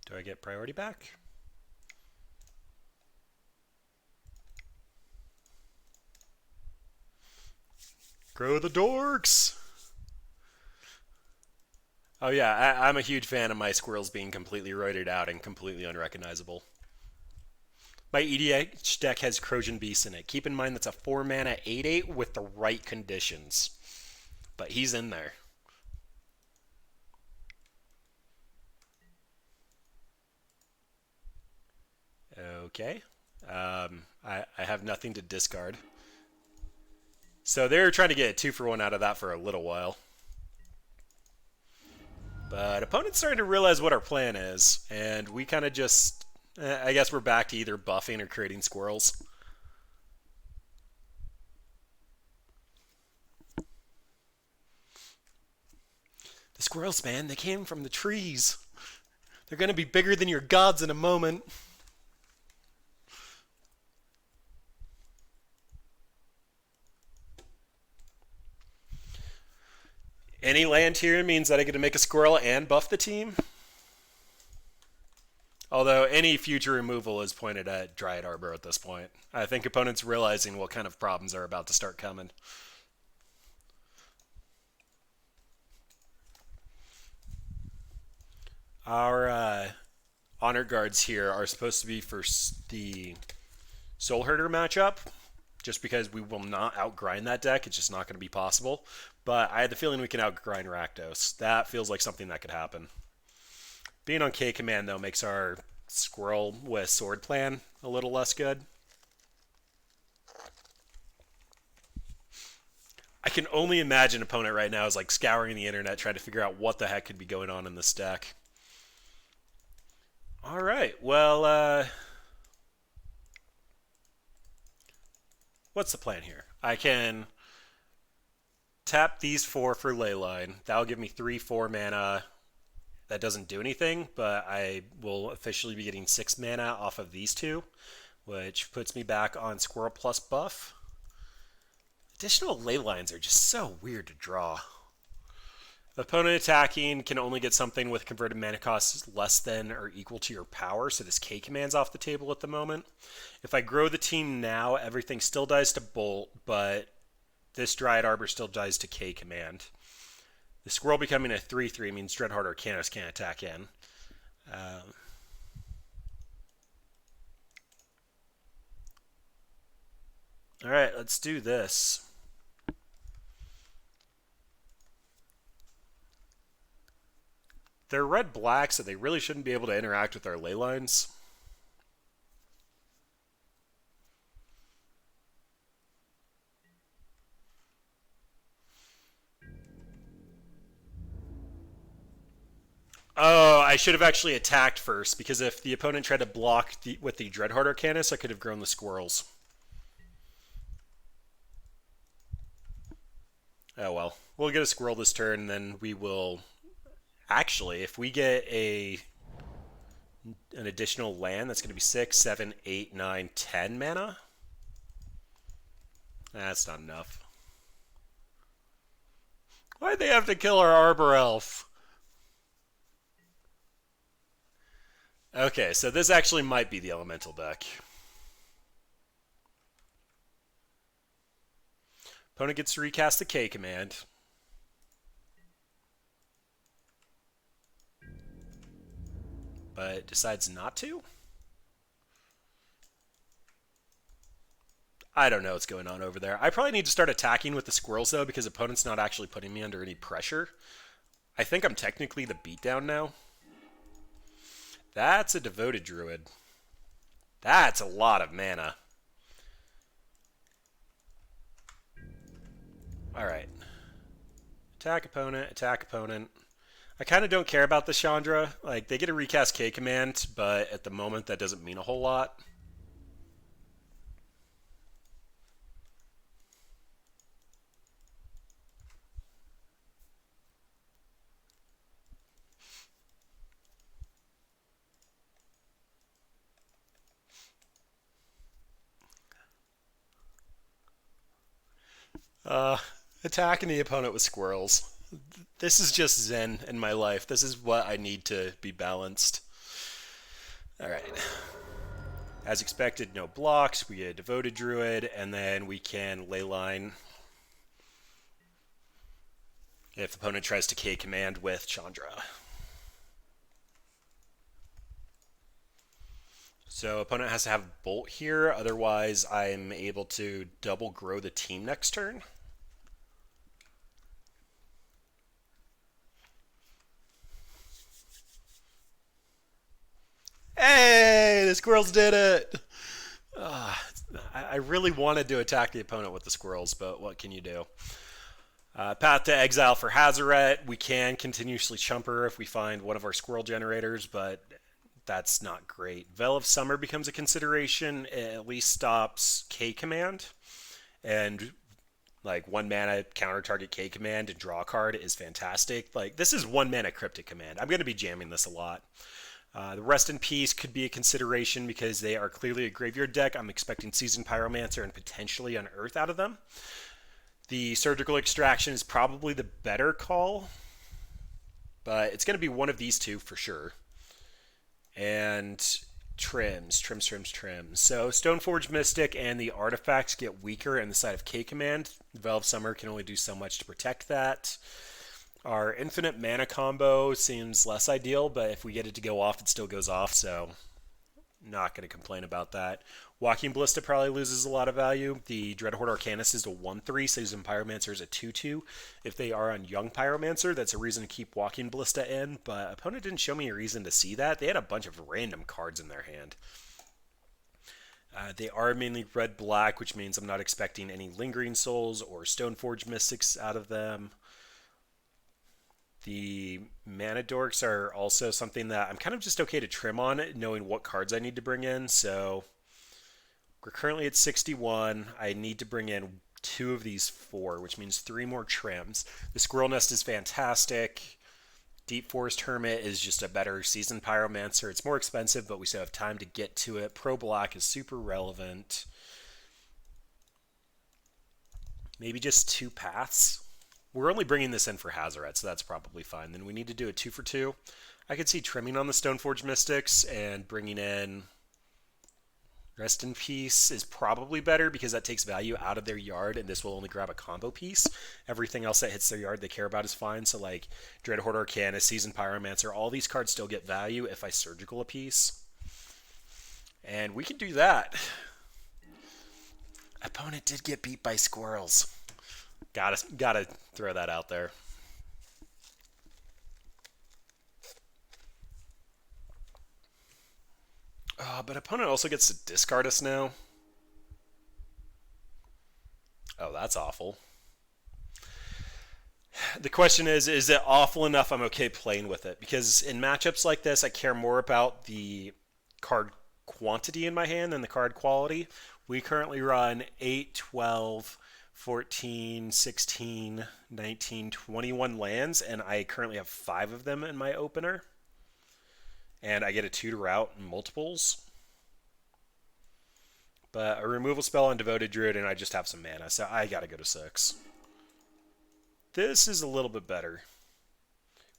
Do I get priority back? Grow the dorks! Oh yeah, I'm a huge fan of my squirrels being completely roided out and completely unrecognizable. My EDH deck has Trojan Beast in it. Keep in mind that's a 4-mana 8/8 with the right conditions. But he's in there. Okay. I have nothing to discard. So they're trying to get a 2-for-1 out of that for a little while. But opponent's starting to realize what our plan is, and we kind of just... I guess we're back to either buffing or creating squirrels. The squirrels, man, they came from the trees. They're going to be bigger than your gods in a moment. Any land here means that I get to make a squirrel and buff the team. Although any future removal is pointed at Dryad Arbor at this point. I think opponents realizing what kind of problems are about to start coming. Our honor guards here are supposed to be for the Soul Herder matchup, just because we will not outgrind that deck. It's just not going to be possible. But I had the feeling we can outgrind Rakdos. That feels like something that could happen. Being on K command, though, makes our squirrel with sword plan a little less good. I can only imagine opponent right now is like scouring the internet trying to figure out what the heck could be going on in this deck. All right, well, what's the plan here? I can tap these 4 for Leyline. That'll give me 3 4-mana. That doesn't do anything, but I will officially be getting 6 mana off of these 2, which puts me back on Squirrel plus buff. Additional Leylines are just so weird to draw. Opponent attacking can only get something with converted mana costs less than or equal to your power, so this K command's off the table at the moment. If I grow the team now, everything still dies to Bolt, but this Dryad Arbor still dies to K command. The Squirrel becoming a 3/3 means Dreadheart Arcanist can't attack in. Alright, let's do this. They're red-black, so they really shouldn't be able to interact with our ley lines. Oh, I should have actually attacked first, because if the opponent tried to block with the Dreadheart Arcanist, I could have grown the squirrels. Oh well. We'll get a squirrel this turn, and then we will... Actually, if we get an additional land, that's going to be 6, 7, 8, 9, 10 mana. That's not enough. Why'd they have to kill our Arbor Elf? Okay, so this actually might be the elemental deck. Opponent gets to recast the K command. But decides not to? I don't know what's going on over there. I probably need to start attacking with the squirrels, though, because opponent's not actually putting me under any pressure. I think I'm technically the beatdown now. That's a devoted druid. That's a lot of mana. Alright. Attack opponent, attack opponent. I kind of don't care about the Chandra. Like, they get a recast K command, but at the moment that doesn't mean a whole lot. Attacking the opponent with squirrels. This is just zen in my life. This is what I need to be balanced. Alright. As expected, no blocks. We get a devoted druid, and then we can leyline if the opponent tries to K command with Chandra. So opponent has to have Bolt here, otherwise I'm able to double grow the team next turn. Hey, the squirrels did it! I really wanted to attack the opponent with the squirrels, but what can you do? Path to Exile for Hazaret. We can continuously chumper if we find one of our squirrel generators, but that's not great. Veil of Summer becomes a consideration. It at least stops K command. And like 1 mana counter target K command and draw a card is fantastic. Like, this is 1 mana cryptic command. I'm going to be jamming this a lot. The Rest in Peace could be a consideration because they are clearly a graveyard deck. I'm expecting Seasoned Pyromancer and potentially Unearth out of them. The Surgical Extraction is probably the better call, but it's going to be one of these two for sure. And trims. So Stoneforge Mystic and the artifacts get weaker in the side of K command. Veil of Summer can only do so much to protect that. Our infinite mana combo seems less ideal, but if we get it to go off, it still goes off, so not going to complain about that. Walking Ballista probably loses a lot of value. The Dreadhorde Arcanist is a 1/3, Seasoned Pyromancer is a 2/2. If they are on Young Pyromancer, that's a reason to keep Walking Ballista in, but opponent didn't show me a reason to see that. They had a bunch of random cards in their hand. They are mainly red-black, which means I'm not expecting any Lingering Souls or Stoneforge Mystics out of them. The Mana Dorks are also something that I'm kind of just okay to trim on, knowing what cards I need to bring in. So we're currently at 61. I need to bring in 2 of these 4, which means 3 more trims. The Squirrel Nest is fantastic. Deep Forest Hermit is just a better Seasoned Pyromancer. It's more expensive, but we still have time to get to it. Pro Black is super relevant. Maybe just 2 paths. We're only bringing this in for Hazaret, so that's probably fine. Then we need to do a 2 for 2. I could see trimming on the Stoneforge Mystics and bringing in Rest in Peace is probably better because that takes value out of their yard, and this will only grab a combo piece. Everything else that hits their yard they care about is fine. So like Dreadhorde Arcanist, Seasoned Pyromancer, all these cards still get value if I Surgical a piece. And we can do that. Opponent did get beat by squirrels. Gotta throw that out there. But opponent also gets to discard us now. Oh, that's awful. The question is it awful enough I'm okay playing with it? Because in matchups like this, I care more about the card quantity in my hand than the card quality. We currently run 8, 12, 14, 16, 19, 21 lands, and I currently have 5 of them in my opener. And I get a 2 to route in multiples. But a removal spell on Devoted Druid, and I just have some mana, so I gotta go to 6. This is a little bit better.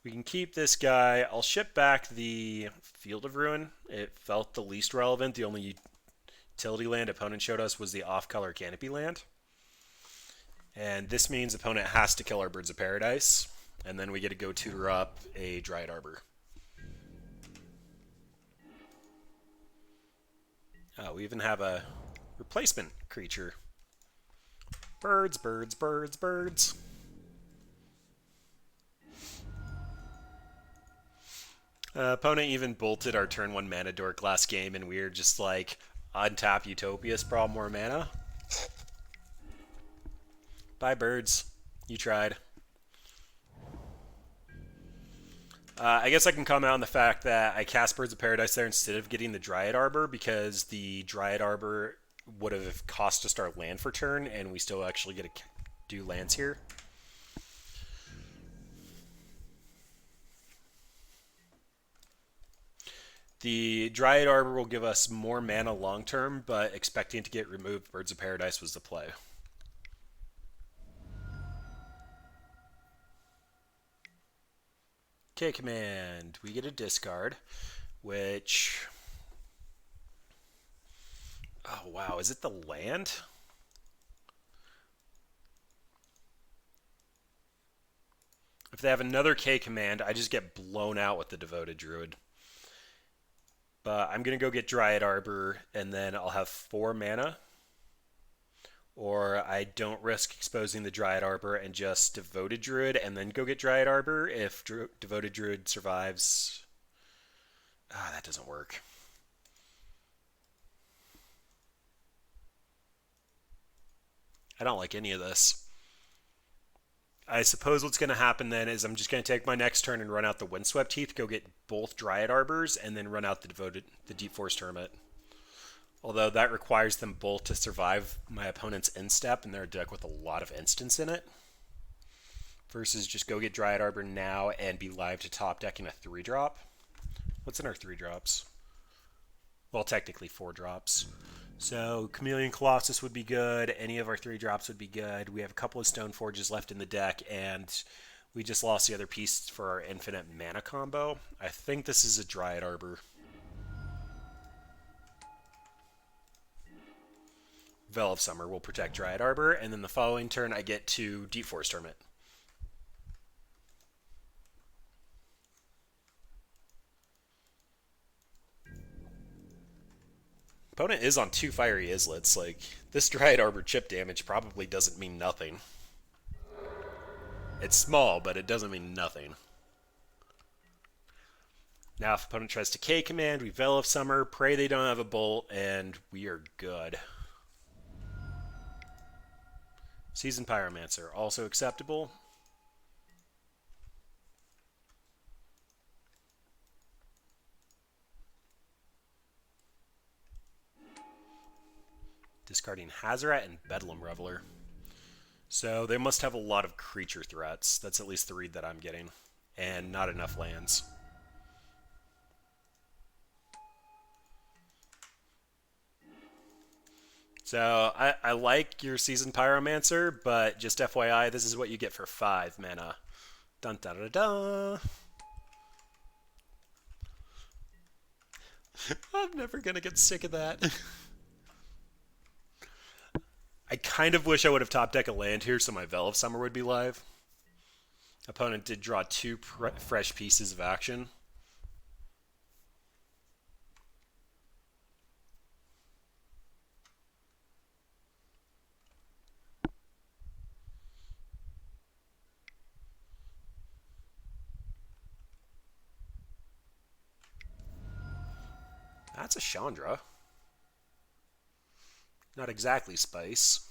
We can keep this guy. I'll ship back the Field of Ruin. It felt the least relevant. The only utility land opponent showed us was the off-color Canopy land. And this means opponent has to kill our Birds of Paradise, and then we get to go tutor up a Dryad Arbor. Oh, we even have a replacement creature. Birds, birds, birds, birds. Opponent even bolted our turn 1 mana dork last game, and we were just like, untap Utopia, sprawl more mana. Bye, birds. You tried. I guess I can comment on the fact that I cast Birds of Paradise there instead of getting the Dryad Arbor because the Dryad Arbor would have cost us our land for turn, and we still actually get to do lands here. The Dryad Arbor will give us more mana long term, but expecting to get removed Birds of Paradise was the play. Okay, command. We get a discard, which... Oh, wow. Is it the land? If they have another K command, I just get blown out with the Devoted Druid. But I'm going to go get Dryad Arbor, and then I'll have 4 mana. Or I don't risk exposing the Dryad Arbor and just Devoted Druid, and then go get Dryad Arbor if Devoted Druid survives. Ah, that doesn't work. I don't like any of this. I suppose what's going to happen then is I'm just going to take my next turn and run out the Windswept Heath, go get both Dryad Arbors, and then run out the Deep Forest Hermit. Although that requires them both to survive my opponent's instep, and they're a deck with a lot of instants in it. Versus just go get Dryad Arbor now and be live to top deck in a 3-drop. What's in our 3-drops? Well, technically 4 drops. So Chameleon Colossus would be good. Any of our 3-drops would be good. We have a couple of Stoneforges left in the deck, and we just lost the other piece for our infinite mana combo. I think this is a Dryad Arbor. Veil of Summer will protect Dryad Arbor, and then the following turn I get to Deep Forest Hermit. Opponent is on 2 Fiery Islets. Like, this Dryad Arbor chip damage probably doesn't mean nothing. It's small, but it doesn't mean nothing. Now if opponent tries to K command, we Veil of Summer, pray they don't have a bolt, and we are good. Seasoned Pyromancer, also acceptable. Discarding Hazoret and Bedlam Reveler. So they must have a lot of creature threats. That's at least the read that I'm getting. And not enough lands. So I like your Seasoned Pyromancer, but just FYI, this is what you get for 5 mana. Dun da da da. I'm never gonna get sick of that. I kind of wish I would have top deck a land here so my Veil of Summer would be live. Opponent did draw 2 fresh pieces of action. That's a Chandra. Not exactly spice.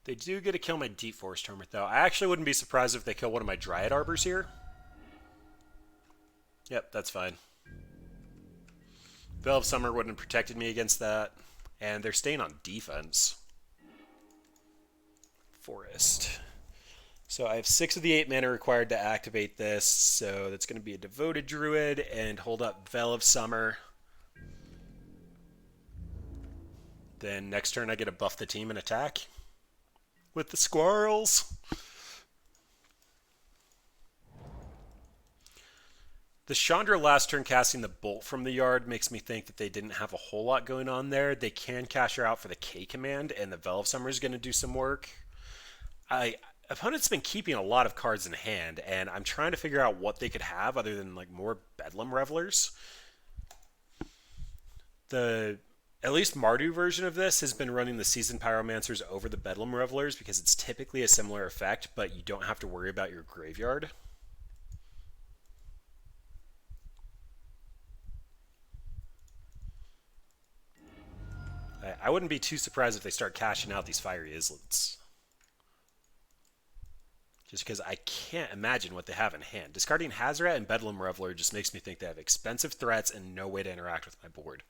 They do get to kill my Deep Forest Hermit, though. I actually wouldn't be surprised if they kill one of my Dryad Arbors here. Yep, that's fine. Veil of Summer wouldn't have protected me against that. And they're staying on defense. Forest. So I have 6 of the 8 mana required to activate this. So that's going to be a Devoted Druid and hold up Veil of Summer. Then next turn I get to buff the team and attack with the Squirrels. The Chandra last turn casting the bolt from the yard makes me think that they didn't have a whole lot going on there. They can cash her out for the K command, and the Veil of Summer is going to do some work. I Opponent's been keeping a lot of cards in hand, and I'm trying to figure out what they could have other than like more Bedlam Revelers. The at least Mardu version of this has been running the Seasoned Pyromancers over the Bedlam Revelers because it's typically a similar effect, but you don't have to worry about your graveyard. I wouldn't be too surprised if they start cashing out these Fiery Islets. Just because I can't imagine what they have in hand. Discarding Hazoret and Bedlam Reveler just makes me think they have expensive threats and no way to interact with my board.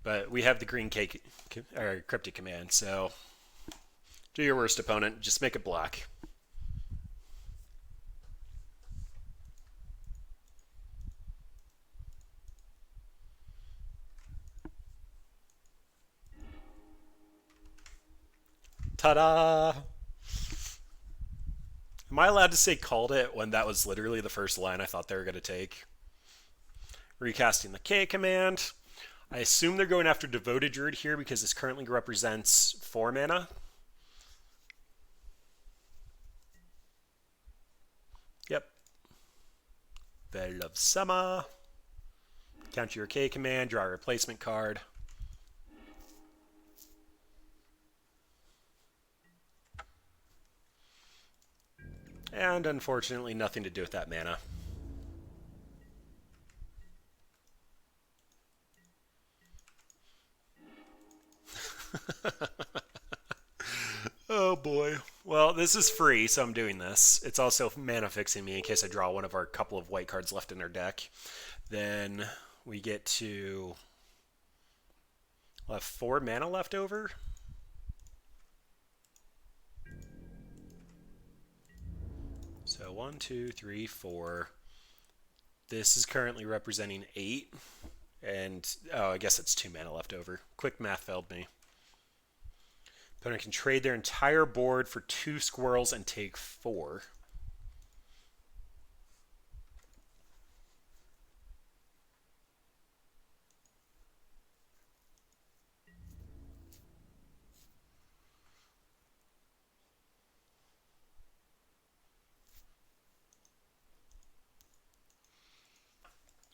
But we have the green cake or Cryptic Command, so do your worst, opponent. Just make it black. Ta-da! Am I allowed to say called it when that was literally the first line I thought they were going to take? Recasting the K command. I assume they're going after Devoted Druid here because this currently represents 4 mana. Yep. Veil of Summer. Counter your K command, draw a replacement card. And unfortunately, nothing to do with that mana. Oh boy. Well, this is free, so I'm doing this. It's also mana fixing me in case I draw one of our couple of white cards left in our deck. Then we get to... we'll have 4 mana left over. So 1, 2, 3, 4. This is currently representing 8. And, oh, I guess it's 2 mana left over. Quick math failed me. Opponent can trade their entire board for 2 squirrels and take 4.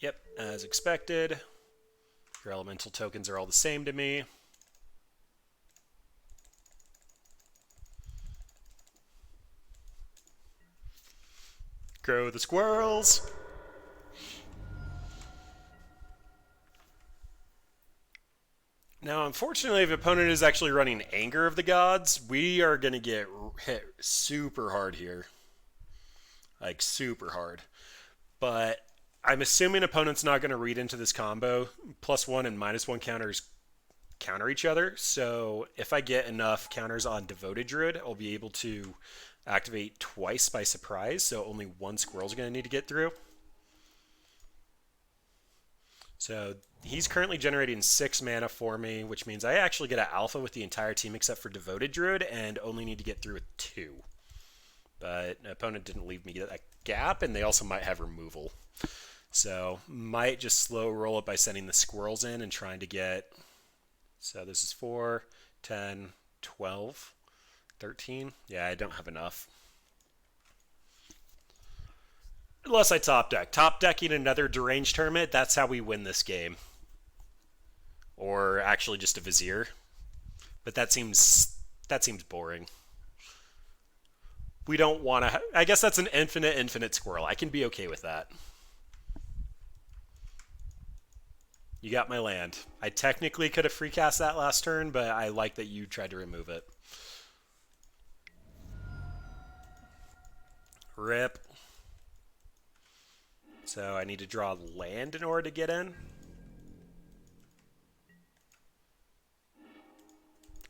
Yep, as expected. Your elemental tokens are all the same to me. Grow the squirrels. Now, unfortunately, if the opponent is actually running Anger of the Gods, we are going to get hit super hard here. Like, super hard. But I'm assuming opponent's not going to read into this combo. +1 and -1 counters counter each other. So if I get enough counters on Devoted Druid, I'll be able to activate twice by surprise. So only 1 squirrel's going to need to get through. So he's currently generating 6 mana for me, which means I actually get an alpha with the entire team except for Devoted Druid and only need to get through with 2. But the opponent didn't leave me that gap, and they also might have removal. So might just slow roll it by sending the squirrels in and trying to get... So this is 4, 10, 12, 13. Yeah, I don't have enough. Unless I top deck. Top decking another Deranged Hermit, that's how we win this game. Or actually just a Vizier. But that seems boring. We don't want to... I guess that's an infinite squirrel. I can be okay with that. You got my land. I technically could have free cast that last turn, but I like that you tried to remove it. Rip. So I need to draw land in order to get in.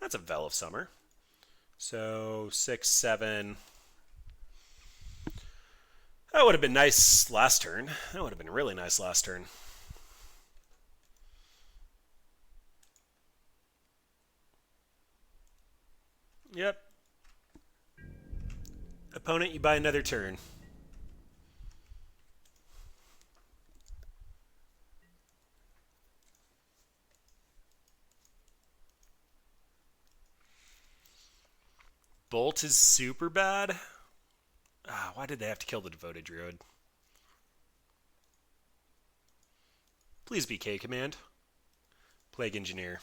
That's a Veil of Summer. So 6, 7. That would have been nice last turn. That would have been really nice last turn. Yep. Opponent, you buy another turn. Bolt is super bad. Ah, why did they have to kill the Devoted Druid? Please be K command. Plague Engineer.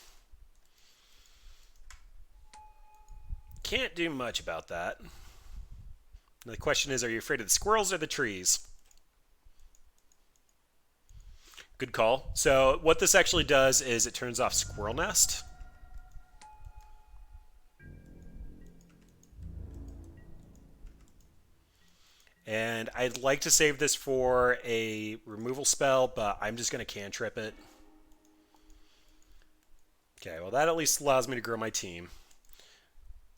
Can't do much about that. The question is, are you afraid of the squirrels or the trees? Good call. So what this actually does is it turns off Squirrel Nest. And I'd like to save this for a removal spell, but I'm just going to cantrip it. Okay, well that at least allows me to grow my team.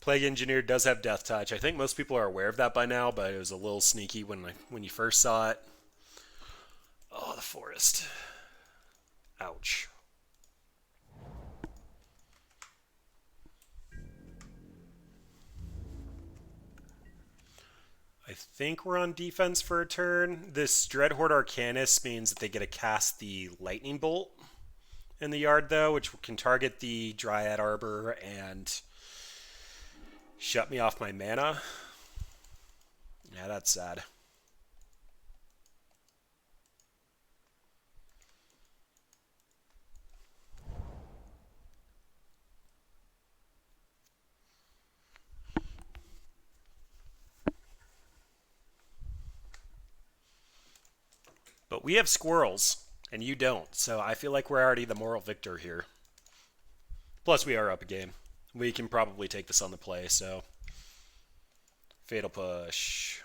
Plague Engineer does have Death Touch. I think most people are aware of that by now, but it was a little sneaky when you first saw it. Oh, the forest. Ouch. I think we're on defense for a turn. This Dreadhorde Arcanist means that they get to cast the Lightning Bolt in the yard, though, which can target the Dryad Arbor and shut me off my mana. Yeah, that's sad. But we have squirrels, and you don't, so I feel like we're already the moral victor here. Plus, we are up a game. We can probably take this on the play, so... Fatal Push.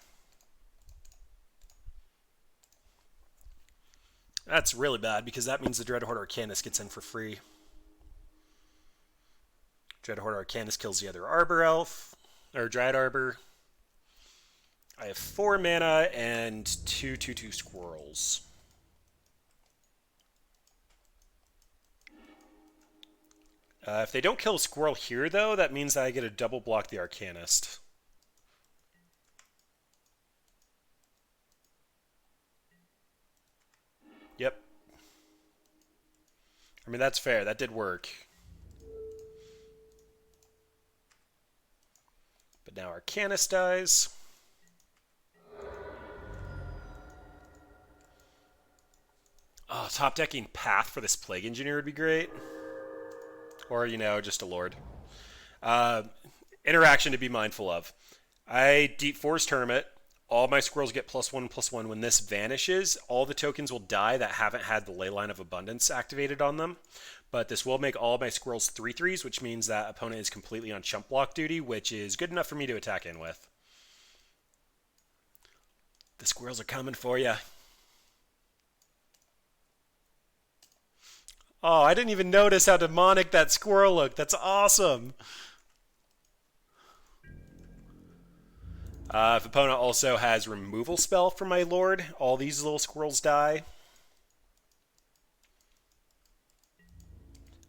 That's really bad, because that means the Dreadhorde Arcanist gets in for free. Dreadhorde Arcanist kills the other Arbor Elf, or Dryad Arbor. I have 4 mana and 2/2/2 squirrels. If they don't kill a squirrel here, though, that means that I get to double block the Arcanist. Yep. I mean, that's fair. That did work. But now Arcanist dies. Oh, top decking Path for this Plague Engineer would be great. Or, just a Lord. Interaction to be mindful of. I Deep Forest Hermit. All my squirrels get +1/+1. When this vanishes, all the tokens will die that haven't had the Leyline of Abundance activated on them. But this will make all my squirrels 3/3s, which means that opponent is completely on chump block duty, which is good enough for me to attack in with. The squirrels are coming for you. Oh, I didn't even notice how demonic that squirrel looked. That's awesome. If opponent also has removal spell for my lord, all these little squirrels die.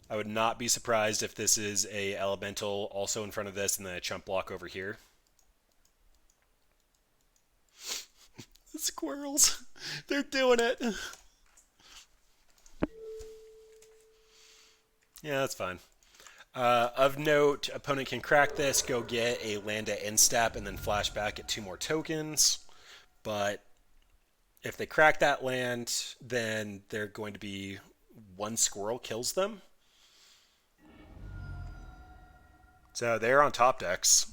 I would not be surprised if this is a elemental also in front of this and then a chump block over here. The squirrels. They're doing it. Yeah, that's fine. Of note, opponent can crack this, go get a land at end step, and then flash back at 2 more tokens. But if they crack that land, then they're going to be 1 squirrel kills them. So they're on top decks.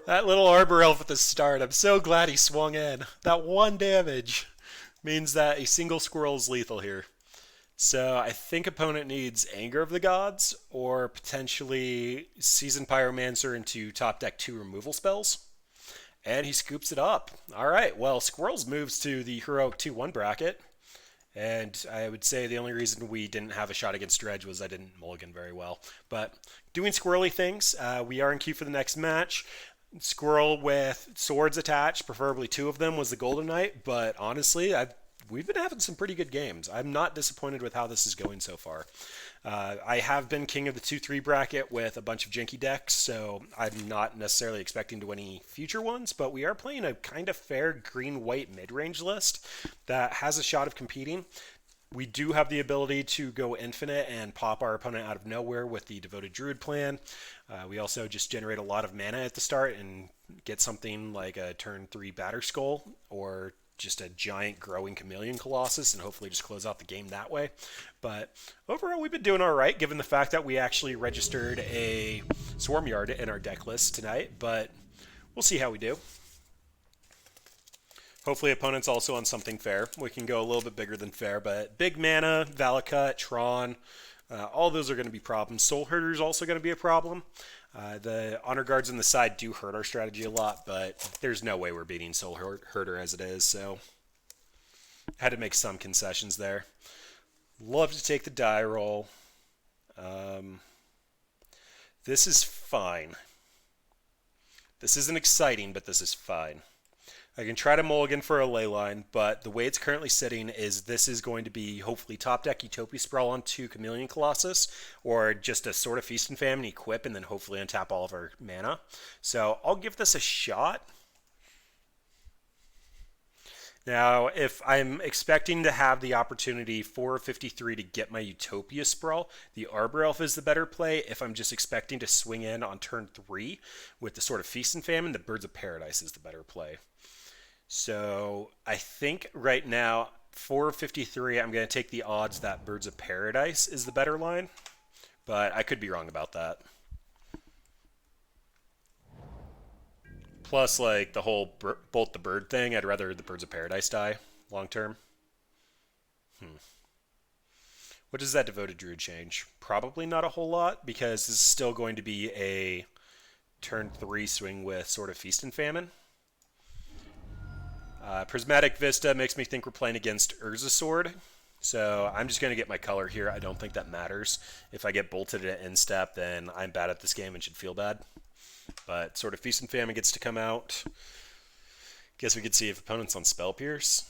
That little Arbor Elf at the start, I'm so glad he swung in. That 1 damage means that a single squirrel is lethal here. So I think opponent needs Anger of the Gods, or potentially Seasoned Pyromancer into top deck 2 removal spells. And he scoops it up. Alright, well, Squirrels moves to the Heroic 2-1 bracket. And I would say the only reason we didn't have a shot against Dredge was I didn't mulligan very well. But doing squirrely things, we are in queue for the next match. Squirrel with swords attached, preferably 2 of them, was the Golden Knight. But honestly, we've been having some pretty good games. I'm not disappointed with how this is going so far. I have been king of the 2-3 bracket with a bunch of janky decks, so I'm not necessarily expecting to win any future ones, but we are playing a kind of fair green-white mid-range list that has a shot of competing. We do have the ability to go infinite and pop our opponent out of nowhere with the Devoted Druid plan. We also just generate a lot of mana at the start and get something like a turn 3 Batter Skull or just a giant growing Chameleon Colossus and hopefully just close out the game that way. But overall, we've been doing all right given the fact that we actually registered a Swarm Yard in our deck list tonight, but we'll see how we do. Hopefully opponent's also on something fair. We can go a little bit bigger than fair, but big mana, Valakut, Tron, all those are going to be problems. Soul Herder is also going to be a problem. The Honor Guards on the side do hurt our strategy a lot, but there's no way we're beating Soul Herder as it is, so had to make some concessions there. Love to take the die roll. This is fine. This isn't exciting, but this is fine. I can try to mulligan for a Leyline, but the way it's currently sitting is this is going to be hopefully top deck Utopia Sprawl on 2 Chameleon Colossus, or just a Sword of Feast and Famine equip, and then hopefully untap all of our mana. So I'll give this a shot. Now, if I'm expecting to have the opportunity for 53 to get my Utopia Sprawl, the Arbor Elf is the better play. If I'm just expecting to swing in on turn 3 with the Sword of Feast and Famine, the Birds of Paradise is the better play. So I think right now, for 53, I'm going to take the odds that Birds of Paradise is the better line, but I could be wrong about that. Plus, like, the whole Bolt the Bird thing, I'd rather the Birds of Paradise die long term. What does that Devoted Druid change? Probably not a whole lot, because this is still going to be a turn 3 swing with Sword of Feast and Famine. Prismatic Vista makes me think we're playing against Urza Sword, so I'm just going to get my color here. I don't think that matters. If I get bolted at end step, then I'm bad at this game and should feel bad. But Sword of Feast and Famine gets to come out. Guess we could see if opponent's on Spell Pierce.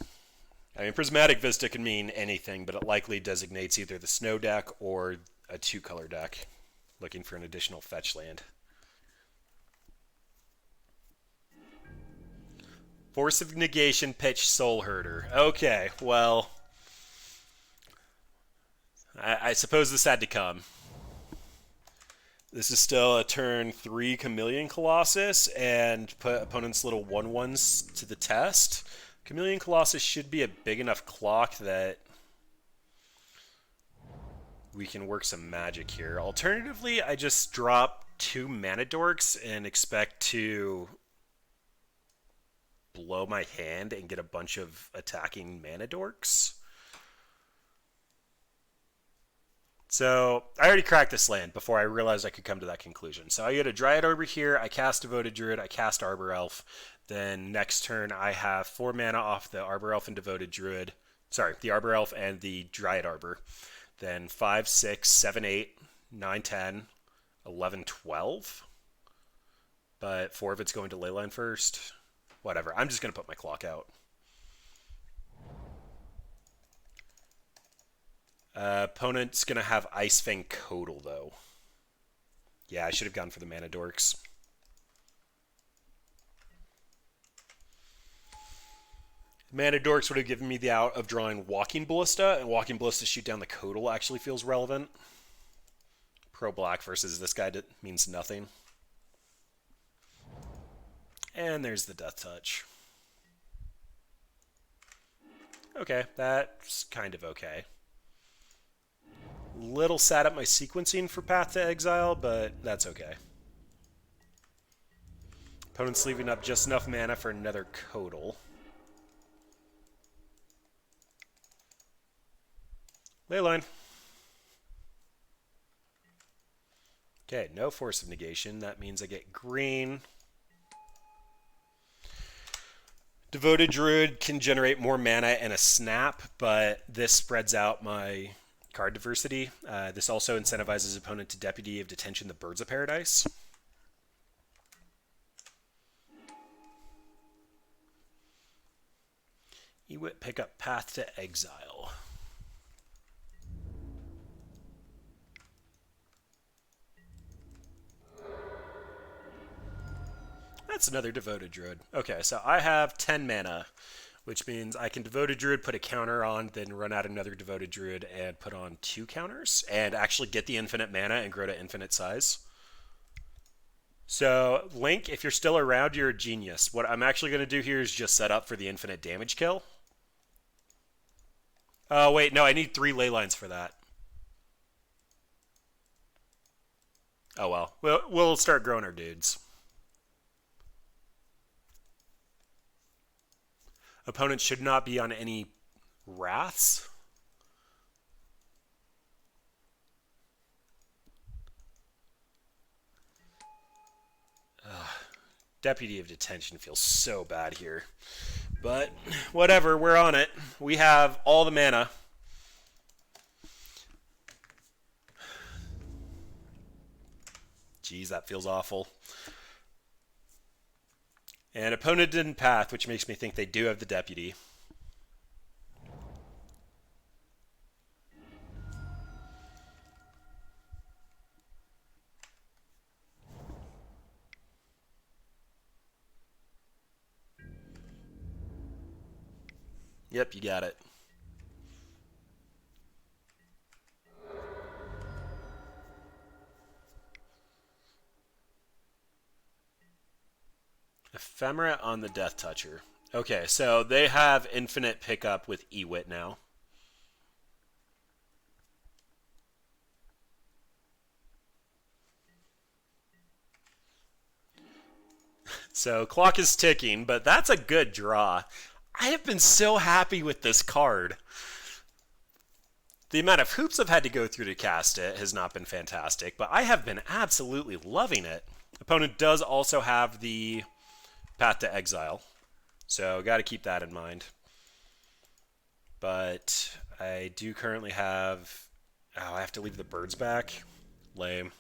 I mean, Prismatic Vista can mean anything, but it likely designates either the Snow deck or a 2-color deck, looking for an additional fetch land. Force of Negation, pitch Soul Herder. Okay, well, I suppose this had to come. This is still a turn 3 Chameleon Colossus, and put opponent's little 1/1s to the test. Chameleon Colossus should be a big enough clock that we can work some magic here. Alternatively, I just drop 2 Mana Dorks and expect to blow my hand and get a bunch of attacking Mana Dorks. So I already cracked this land before I realized I could come to that conclusion. So I get a Dryad Arbor here, I cast Devoted Druid, I cast Arbor Elf. Then next turn I have 4 mana off the Arbor Elf and Devoted Druid. Sorry, the Arbor Elf and the Dryad Arbor. Then 5, 6, 7, 8, 9, 10, 11, 12. But 4 of it's going to Leyline first. Whatever, I'm just going to put my clock out. Opponent's going to have Icefang Codal, though. Yeah, I should have gone for the Mana Dorks. Mana Dorks would have given me the out of drawing Walking Ballista, and Walking Ballista shoot down the Codal actually feels relevant. Pro-black versus this guy means nothing. And there's the Death Touch. Okay, that's kind of okay. Little sad at my sequencing for Path to Exile, but that's okay. Opponent's leaving up just enough mana for another Codal. Leyline. Okay, no Force of Negation. That means I get green. Devoted Druid can generate more mana and a snap, but this spreads out my card diversity. This also incentivizes opponent to Deputy of Detention the Birds of Paradise. Ewit pick up Path to Exile. That's another Devoted Druid. Okay, so I have 10 mana. which means I can Devoted Druid, put a counter on, then run out another Devoted Druid and put on 2 counters, and actually get the infinite mana and grow to infinite size. So, Link, if you're still around, you're a genius. What I'm actually going to do here is just set up for the infinite damage kill. Oh, wait, no, I need 3 ley lines for that. Oh, well. We'll start growing our dudes. Opponents should not be on any wraths. Deputy of Detention feels so bad here. But whatever, we're on it. We have all the mana. Jeez, that feels awful. And opponent didn't path, which makes me think they do have the Deputy. Yep, you got it. Ephemera on the Death Toucher. Okay, so they have infinite pickup with Ewit now. So clock is ticking, but that's a good draw. I have been so happy with this card. The amount of hoops I've had to go through to cast it has not been fantastic, but I have been absolutely loving it. Opponent does also have the Path to Exile, so got to keep that in mind. But I do currently have... Oh, I have to leave the birds back? Lame.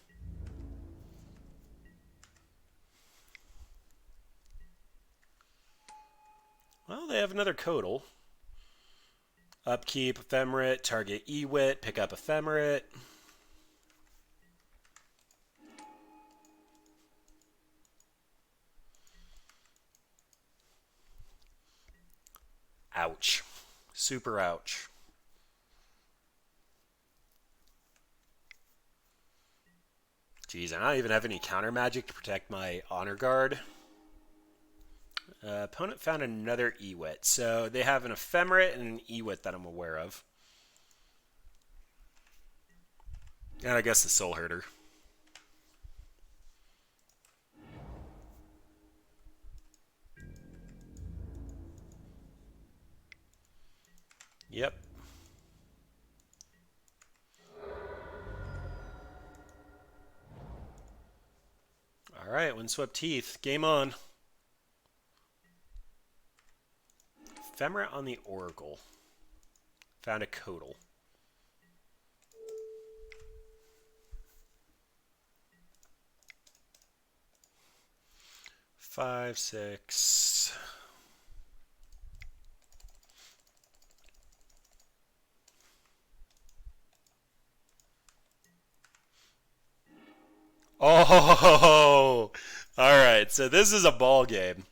Well, they have another Codal. Upkeep, Ephemerate, target Ewit, pick up Ephemerate. Ouch. Super ouch. Jeez, I don't even have any counter magic to protect my Honor Guard. Opponent found another Ewit. So they have an Ephemerate and an Ewit that I'm aware of. And I guess the Soul Herder. Yep. Alright, Windswept Heath. Game on. Ephemera on the Oracle. Found a Codal. Five, six. Oh, all right. So this is a ball game.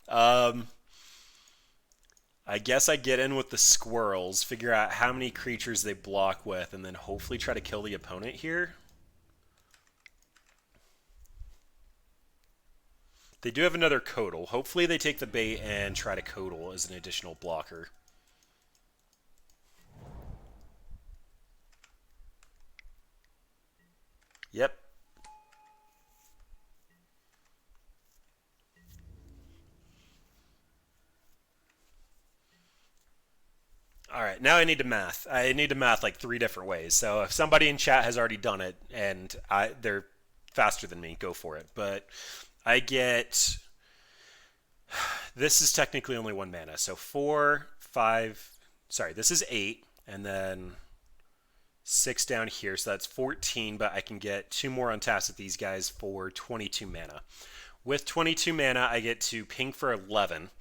I guess I get in with the Squirrels, figure out how many creatures they block with, and then hopefully try to kill the opponent here. They do have another Codal. Hopefully they take the bait and try to Codal as an additional blocker. Yep. All right, now I need to math. I need to math like 3 different ways. So if somebody in chat has already done it and they're faster than me, go for it. But I get... This is technically only 1 mana. So 4, 5... Sorry, this is 8. And then 6 down here. So that's 14, but I can get 2 more untapped with these guys for 22 mana. With 22 mana, I get to ping for 11.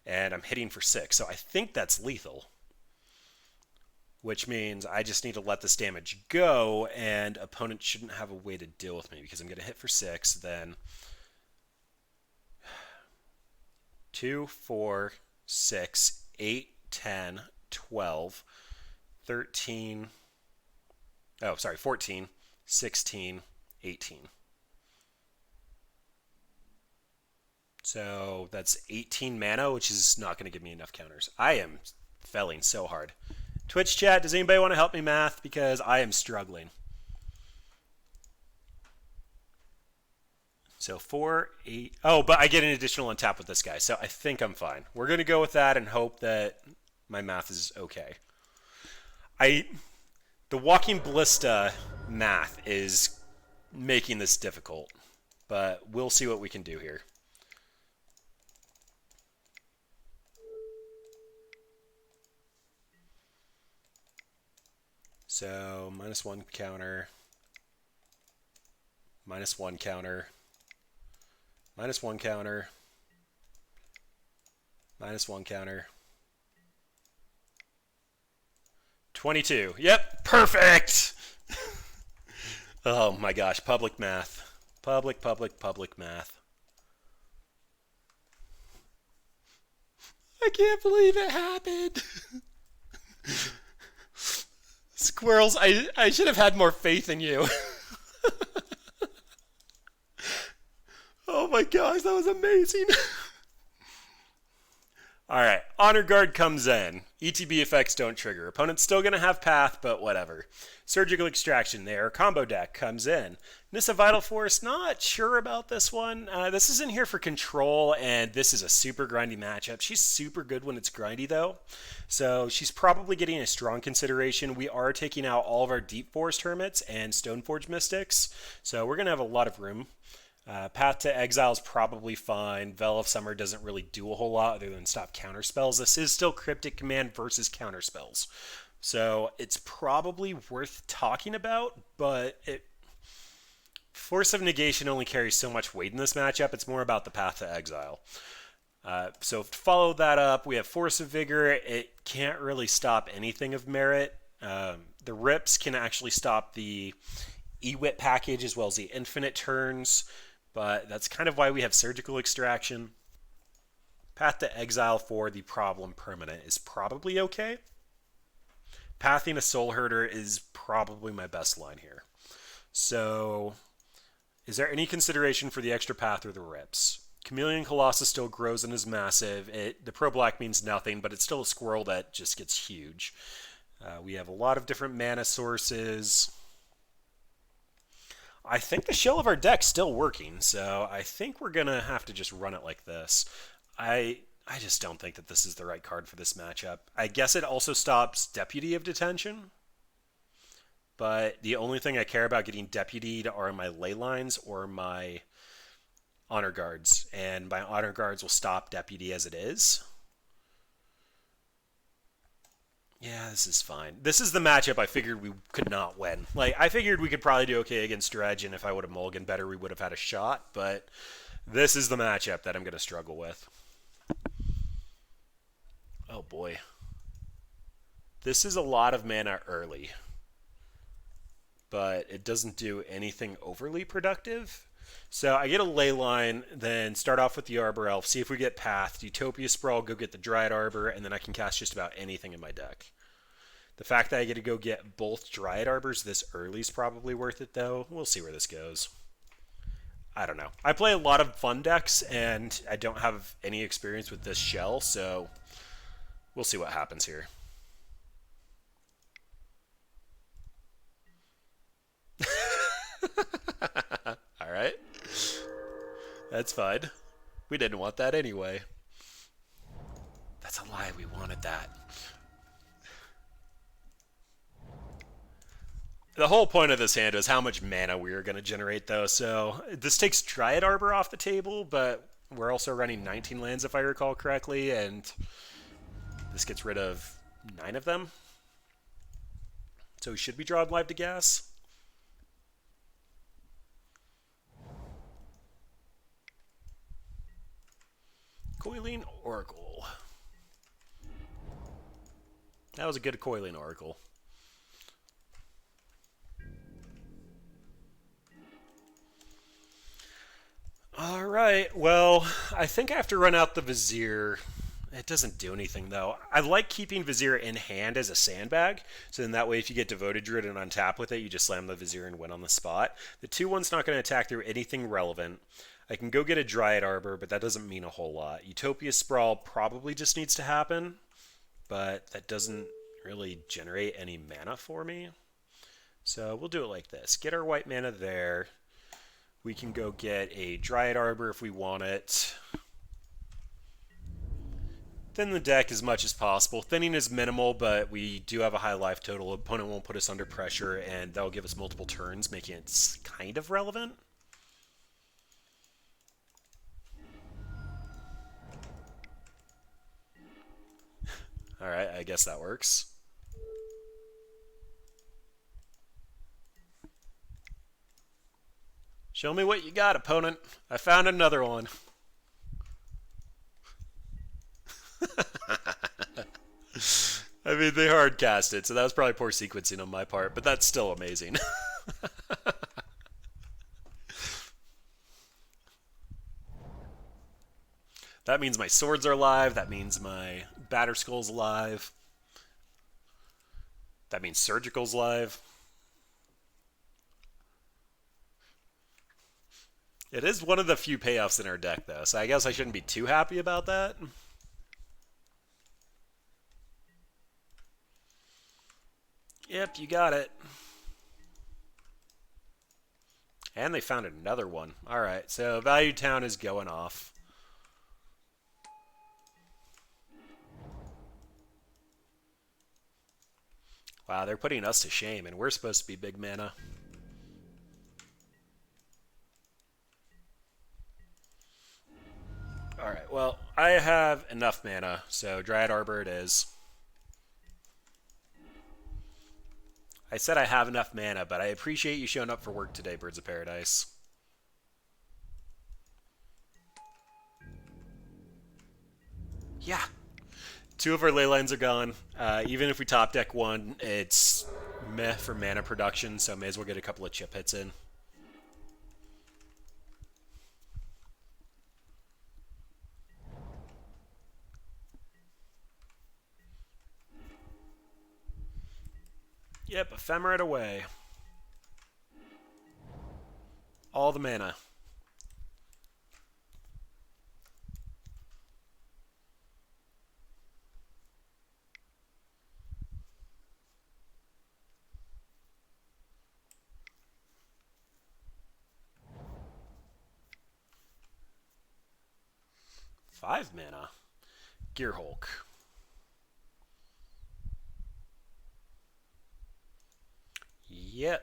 And I'm hitting for 6. So I think that's lethal. Which means I just need to let this damage go, and opponent shouldn't have a way to deal with me because I'm going to hit for 6, then 2, 4, 6, 8, 10, 12, 13, oh, sorry, 14, 16, 18. So that's 18 mana, which is not going to give me enough counters. I am felling so hard. Twitch chat, does anybody want to help me math? Because I am struggling. So 4, 8. Oh, but I get an additional untap with this guy, so I think I'm fine. We're going to go with that and hope that my math is okay. The Walking Ballista math is making this difficult, but we'll see what we can do here. So -1 counter, -1 counter, -1 counter, -1 counter. 22. Yep, perfect! Oh my gosh, public math. Public math. I can't believe it happened. Squirrels, I should have had more faith in you. Oh my gosh, that was amazing. Alright, Honor Guard comes in. ETB effects don't trigger. Opponent's still going to have Path, but whatever. Surgical Extraction there. Combo deck comes in. Nissa Vital Force, not sure about this one. This is in here for control, and this is a super grindy matchup. She's super good when it's grindy, though. So she's probably getting a strong consideration. We are taking out all of our Deep Forest Hermits and Stoneforge Mystics, so we're going to have a lot of room. Path to Exile is probably fine. Veil of Summer doesn't really do a whole lot other than stop counterspells. This is still Cryptic Command versus counterspells. So it's probably worth talking about, but Force of Negation only carries so much weight in this matchup. It's more about the Path to Exile. So to follow that up, we have Force of Vigor. It can't really stop anything of merit. The Rips can actually stop the Ewit package as well as the Infinite Turns. But that's kind of why we have Surgical Extraction. Path to Exile for the Problem Permanent is probably okay. Pathing a Soul Herder is probably my best line here. So, is there any consideration for the extra Path or the Rips? Chameleon Colossus still grows and is massive. The Pro Black means nothing, but it's still a squirrel that just gets huge. We have a lot of different mana sources. I think the shell of our deck's still working, so I think we're going to have to just run it like this. I just don't think that this is the right card for this matchup. I guess it also stops Deputy of Detention, but the only thing I care about getting deputied are my ley lines or my Honor Guards, and my Honor Guards will stop Deputy as it is. Yeah, this is fine. This is the matchup I figured we could not win. Like, I figured we could probably do okay against Dredge, and if I would have mulliganed better, we would have had a shot, but this is the matchup that I'm going to struggle with. Oh boy. This is a lot of mana early, but it doesn't do anything overly productive. So I get a ley line, then start off with the Arbor Elf, see if we get Path, Utopia Sprawl, go get the Dryad Arbor, and then I can cast just about anything in my deck. The fact that I get to go get both Dryad Arbors this early is probably worth it, though. We'll see where this goes. I don't know. I play a lot of fun decks, and I don't have any experience with this shell, so we'll see what happens here. All right. That's fine. We didn't want that anyway. That's a lie. We wanted that. The whole point of this hand was how much mana we were going to generate, though. So this takes Dryad Arbor off the table, but we're also running 19 lands, if I recall correctly, and this gets rid of 9 of them. So we should be drawing Live to Gas. Coiling Oracle. That was a good Coiling Oracle. Alright, well, I think I have to run out the Vizier. It doesn't do anything though. I like keeping Vizier in hand as a sandbag, so then that way if you get Devoted Druid and untap with it, you just slam the Vizier and win on the spot. The 2/1's not going to attack through anything relevant. I can go get a Dryad Arbor, but that doesn't mean a whole lot. Utopia Sprawl probably just needs to happen, but that doesn't really generate any mana for me. So we'll do it like this. Get our white mana there. We can go get a Dryad Arbor if we want it. Thin the deck as much as possible. Thinning is minimal, but we do have a high life total. Opponent won't put us under pressure, and that'll give us multiple turns, making it kind of relevant. Alright, I guess that works. Show me what you got, opponent. I found another one. I mean, they hard cast it, so that was probably poor sequencing on my part, but that's still amazing. That means my swords are alive. That means my Batterskull's alive. That means Surgical's live. It is one of the few payoffs in our deck, though, so I guess I shouldn't be too happy about that. Yep, you got it. And they found another one. Alright, so Value Town is going off. Wow, they're putting us to shame, and we're supposed to be big mana. Alright, well, I have enough mana, so Dryad Arbor it is. I said I have enough mana, but I appreciate you showing up for work today, Birds of Paradise. Yeah. Two of our ley lines are gone. Even if we top deck one, it's meh for mana production, so may as well get a couple of chip hits in. Yep, Ephemerate away. All the mana. Five mana. Gearhulk. Yep.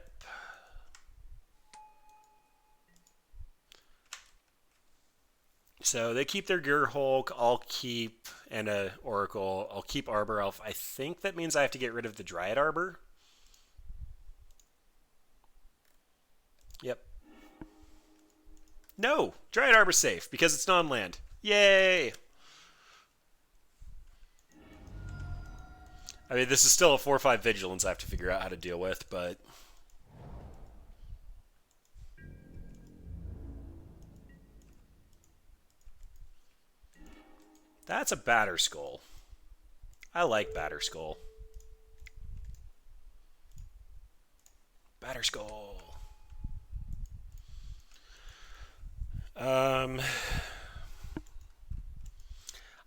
So they keep their Gearhulk. I'll keep and a Oracle. I'll keep Arbor Elf. I think that means I have to get rid of the Dryad Arbor. Yep. No, Dryad Arbor's safe because it's non-land. Yay! I mean, this is still a 4/5 Vigilance I have to figure out how to deal with, but... That's a Batterskull. I like Batterskull. Batterskull.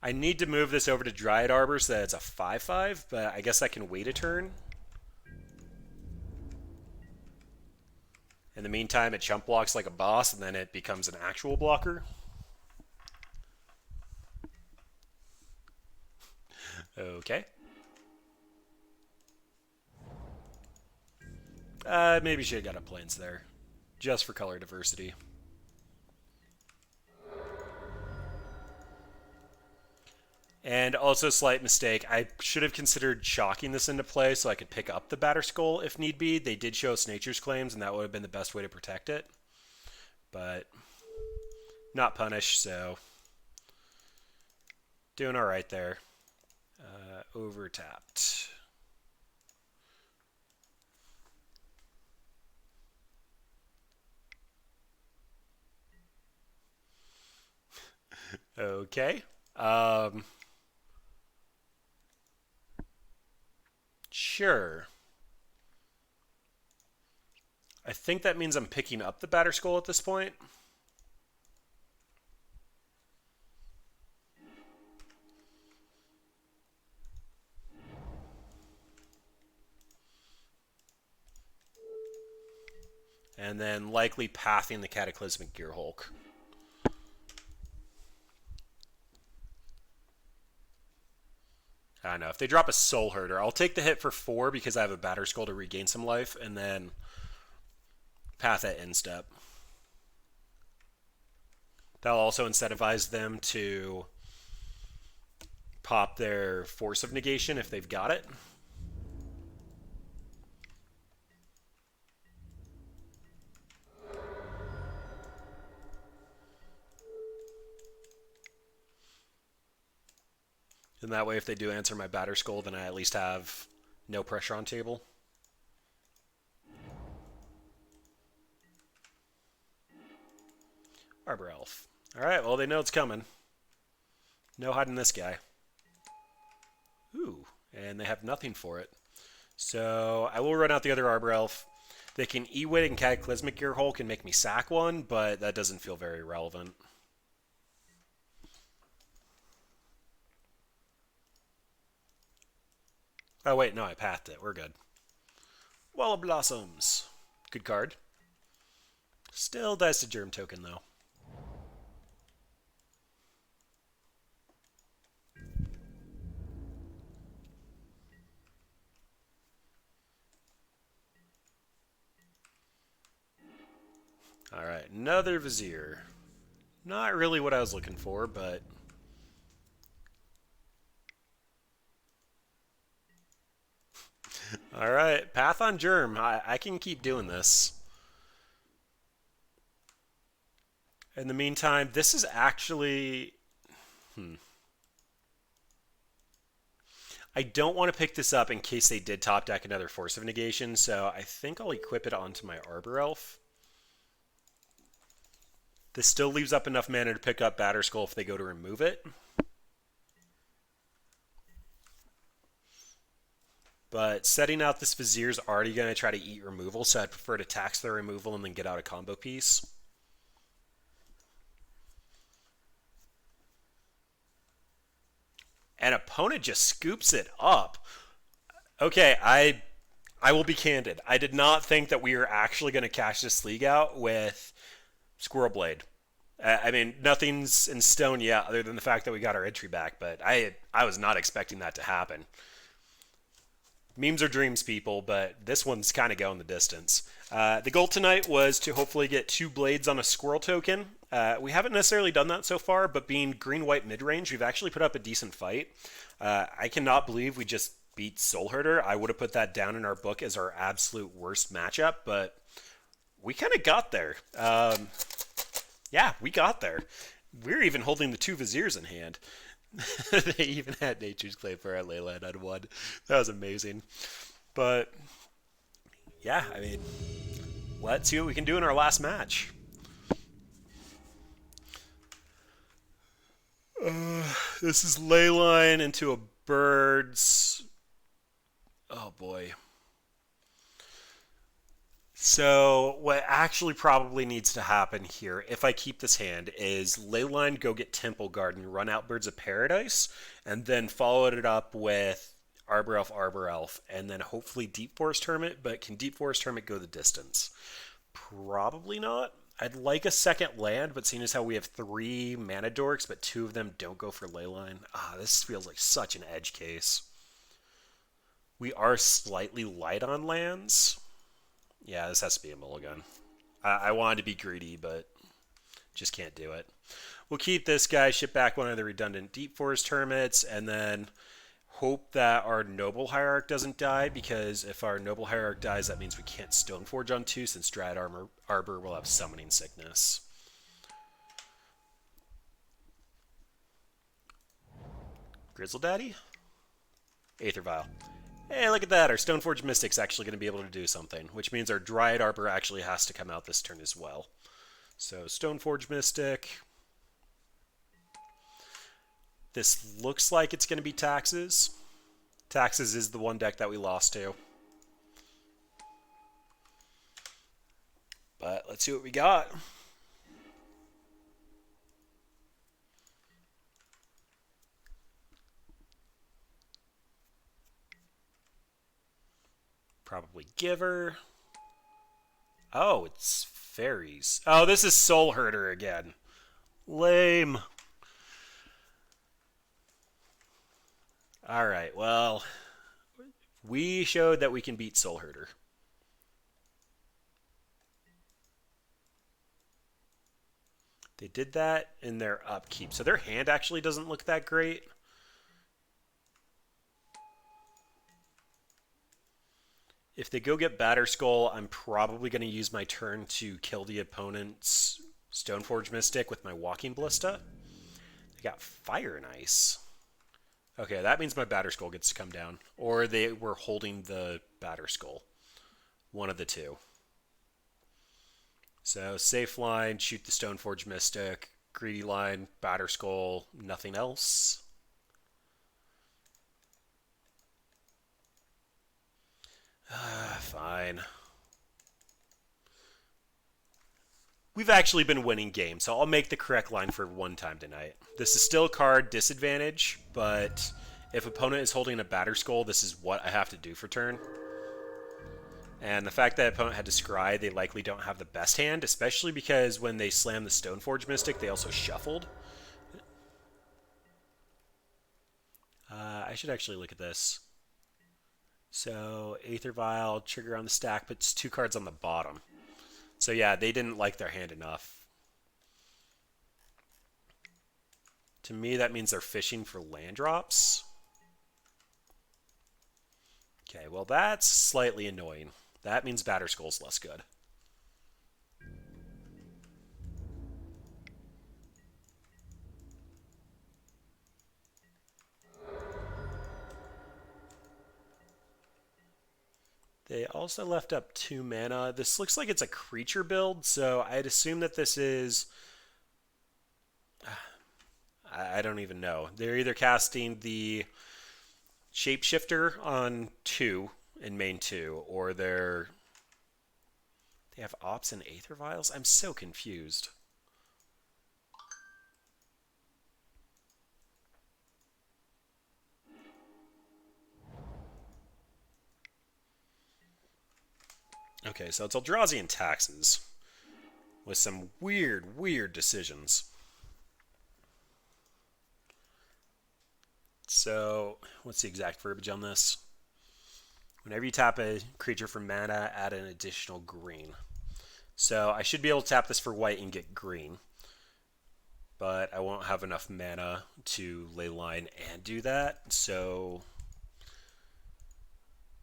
I need to move this over to Dryad Arbor so that it's a 5/5, but I guess I can wait a turn. In the meantime, it chump blocks like a boss, and then it becomes an actual blocker. Okay. Maybe should have got a Plains there. Just for color diversity. And also, slight mistake. I should have considered chalking this into play so I could pick up the Batterskull if need be. They did show us Nature's Claims, and that would have been the best way to protect it. But not punish, so doing all right there. Overtapped. Okay. Sure. I think that means I'm picking up the Batter Skull at this point. And then likely pathing the Cataclysmic Gearhulk. I don't know. If they drop a Soul Herder, I'll take the hit for 4 because I have a Batter Skull to regain some life, and then path at instep. That'll also incentivize them to pop their Force of Negation if they've got it. And that way, if they do answer my Batter Skull, then I at least have no pressure on table. Arbor Elf. Alright, well, they know it's coming. No hiding this guy. Ooh, and they have nothing for it. So I will run out the other Arbor Elf. They can E-Wit and Cataclysmic Gearhulk and make me sack one, but that doesn't feel very relevant. Oh, wait, no, I pathed it. We're good. Wall of Blossoms. Good card. Still dies to Germ Token, though. Alright, another Vizier. Not really what I was looking for, but... Alright, Path on Germ. I can keep doing this. In the meantime, this is actually... I don't want to pick this up in case they did top deck another Force of Negation, so I think I'll equip it onto my Arbor Elf. This still leaves up enough mana to pick up Batter Skull if they go to remove it. But setting out this Vizier is already going to try to eat removal, so I'd prefer to tax the removal and then get out a combo piece. And opponent just scoops it up. Okay, I will be candid. I did not think that we were actually going to cash this league out with Squirrel Blade. I mean, nothing's in stone yet other than the fact that we got our entry back, but I was not expecting that to happen. Memes are dreams, people, but this one's kind of going the distance. The goal tonight was to hopefully get 2 blades on a squirrel token. We haven't necessarily done that so far, but being green-white mid-range, we've actually put up a decent fight. I cannot believe we just beat Soul Herder. I would have put that down in our book as our absolute worst matchup, but we kind of got there. Yeah, we got there. We're even holding the 2 Viziers in hand. They even had Nature's Clay for our Leyland on 1. That was amazing. But, yeah, I mean, let's see what we can do in our last match. This is Leyline into a Birds. Oh, boy. So what actually probably needs to happen here, if I keep this hand, is Leyline go get Temple Garden, run out Birds of Paradise, and then follow it up with Arbor Elf, and then hopefully Deep Forest Hermit, but can Deep Forest Hermit go the distance? Probably not. I'd like a second land, but seeing as how we have 3 mana dorks, but 2 of them don't go for Leyline, this feels like such an edge case. We are slightly light on lands. Yeah, this has to be a mulligan. I wanted to be greedy, but just can't do it. We'll keep this guy, ship back one of the redundant Deep Forest Hermits, and then hope that our Noble Hierarch doesn't die, because if our Noble Hierarch dies, that means we can't Stoneforge on 2, since Dryad Arbor will have Summoning Sickness. Grizzle Daddy? Aether Vial. Hey, look at that. Our Stoneforge Mystic's actually going to be able to do something, which means our Dryad Arbor actually has to come out this turn as well. So, Stoneforge Mystic. This looks like it's going to be taxes. Taxes is the one deck that we lost to. But let's see what we got. Probably Giver. Oh, it's fairies. Oh, this is Soul Herder again. Lame. Alright, well, we showed that we can beat Soul Herder. They did that in their upkeep, so their hand actually doesn't look that great. If they go get Batterskull, I'm probably going to use my turn to kill the opponent's Stoneforge Mystic with my Walking Ballista. They got Fire and Ice. Okay, that means my Batterskull gets to come down. Or they were holding the Batterskull. One of the two. So, safe line, shoot the Stoneforge Mystic. Greedy line, Batterskull, nothing else. Fine. We've actually been winning games, so I'll make the correct line for one time tonight. This is still card disadvantage, but if opponent is holding a Batterskull, this is what I have to do for turn. And the fact that opponent had to scry, they likely don't have the best hand, especially because when they slammed the Stoneforge Mystic, they also shuffled. I should actually look at this. So, Aether Vial, trigger on the stack, puts 2 cards on the bottom. So yeah, they didn't like their hand enough. To me, that means they're fishing for land drops. Okay, well that's slightly annoying. That means Batterskull's less good. They also left up 2 mana. This looks like it's a creature build, so I'd assume that this is... I don't even know. They're either casting the Shapeshifter on 2 in main 2, or they have Ops and Aether Vials? I'm so confused. Okay, so it's Eldrazi and Taxes with some weird decisions. So, what's the exact verbiage on this? Whenever you tap a creature for mana, add an additional green. So, I should be able to tap this for white and get green. But I won't have enough mana to ley line and do that. So,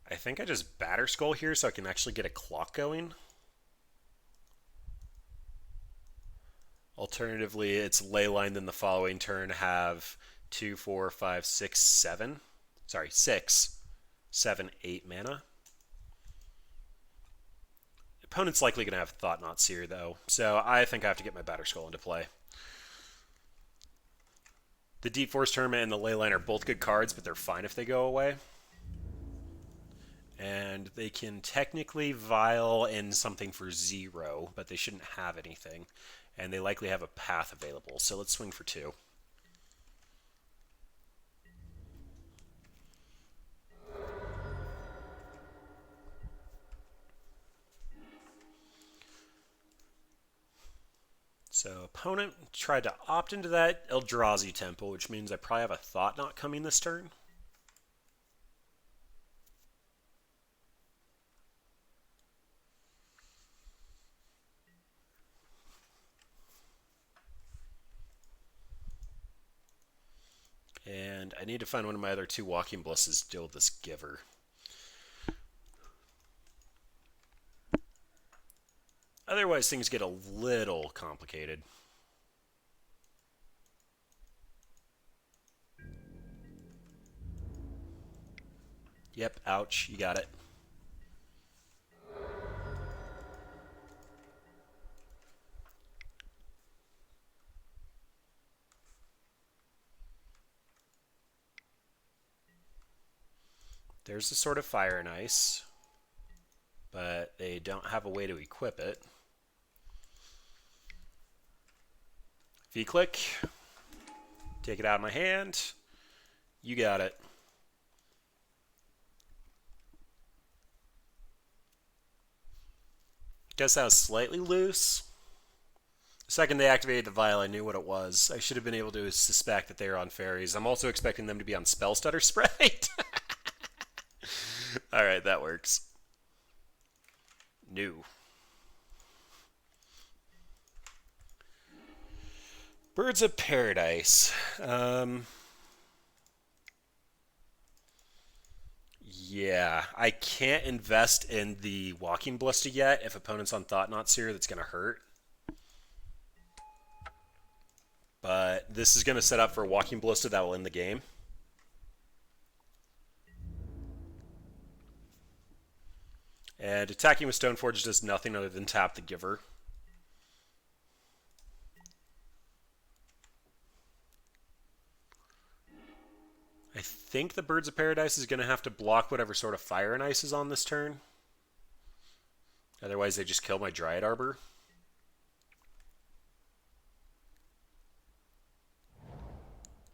I think I just Batterskull here so I can actually get a clock going. Alternatively, it's leyline, then the following turn have 2, 4, 5, 6, 7. Sorry, 6, 7, 8 mana. Opponent's likely going to have Thought-Knot Seer, though, so I think I have to get my Batterskull into play. The Deep Force Tournament and the Leyline are both good cards, but they're fine if they go away. And they can technically vial in something for 0, but they shouldn't have anything. And they likely have a path available, so let's swing for 2. So opponent tried to opt into that Eldrazi Temple, which means I probably have a Thought-Knot coming this turn. And I need to find one of my other 2 Walking Ballistas to deal with this Giver. Otherwise, things get a little complicated. Yep, ouch, you got it. There's a Sword of Fire and Ice, but they don't have a way to equip it. V-click. Take it out of my hand. You got it. Guess that was slightly loose. The second they activated the vial, I knew what it was. I should have been able to suspect that they were on fairies. I'm also expecting them to be on Spell Stutter Sprite. Alright, that works. New. Birds of Paradise. Yeah, I can't invest in the Walking Ballista yet. If opponent's on Thought-Knot Seer, that's going to hurt. But this is going to set up for a Walking Ballista that will end the game. And attacking with Stoneforge does nothing other than tap the Giver. I think the Birds of Paradise is going to have to block whatever sort of Fire and Ice is on this turn. Otherwise, they just kill my Dryad Arbor.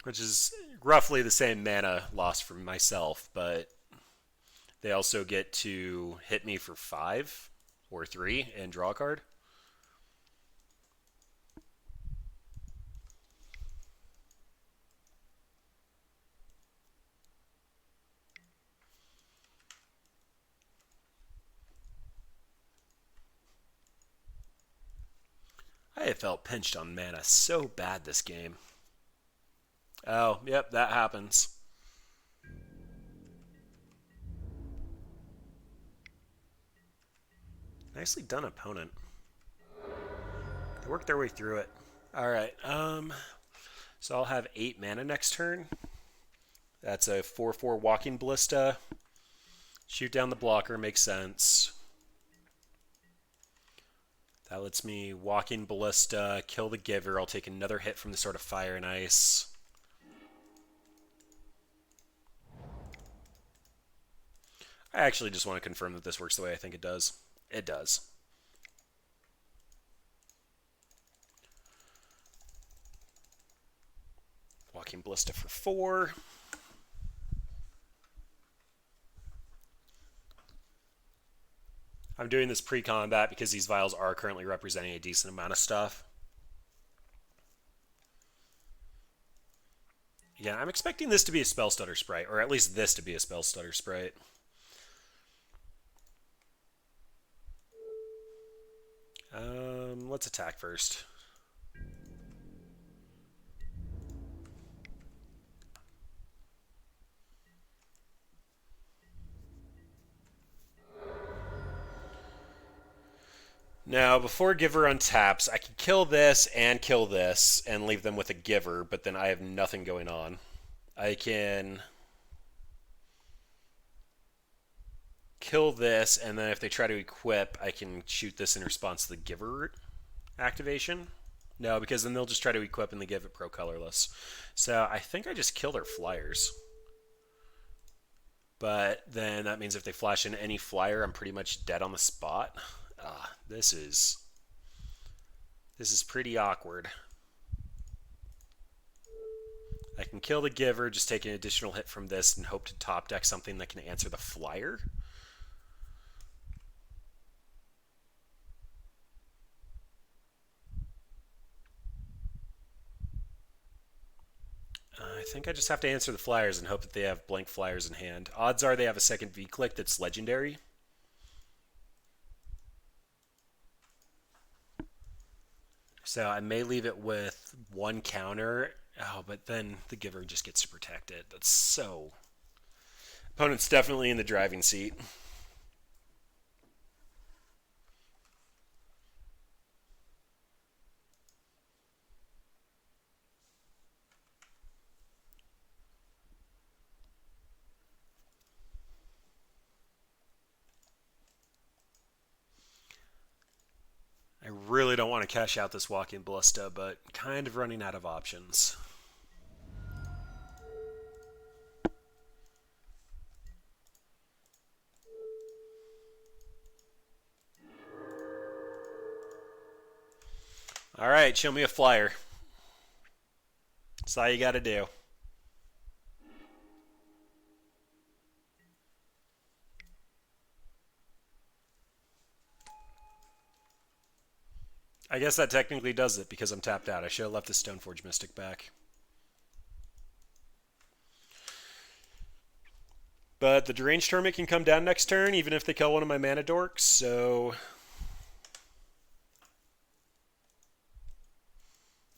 Which is roughly the same mana loss from myself, but they also get to hit me for 5 or 3 and draw a card. I have felt pinched on mana so bad this game. Oh, yep, that happens. Nicely done, opponent. They worked their way through it. Alright, so I'll have 8 mana next turn. That's a 4/4 Walking Ballista. Shoot down the blocker, makes sense. That lets me Walking Ballista, kill the Giver. I'll take another hit from the Sword of Fire and Ice. I actually just want to confirm that this works the way I think it does. It does. Walking Ballista for 4. I'm doing this pre-combat because these vials are currently representing a decent amount of stuff. Yeah, I'm expecting this to be a Spell Stutter Sprite, or at least this to be a Spell Stutter Sprite. Let's attack first. Now, before Giver untaps, I can kill this and leave them with a Giver, but then I have nothing going on. I can kill this, and then if they try to equip, I can shoot this in response to the Giver activation. No, because then they'll just try to equip and they give it pro colorless. So I think I just kill their flyers. But then that means if they flash in any flyer, I'm pretty much dead on the spot. This is pretty awkward. I can kill the Giver, just take an additional hit from this and hope to top deck something that can answer the flyer. I think I just have to answer the flyers and hope that they have blank flyers in hand. Odds are they have a second V-click that's legendary. So I may leave it with 1 counter. Oh, but then the Giver just gets to protect it. That's so... Opponent's definitely in the driving seat. I really don't want to cash out this Walking Ballista, but kind of running out of options. All right, show me a flyer. That's all you got to do. I guess that technically does it because I'm tapped out. I should have left the Stoneforge Mystic back. But the Deranged Hermit can come down next turn, even if they kill one of my mana dorks, so...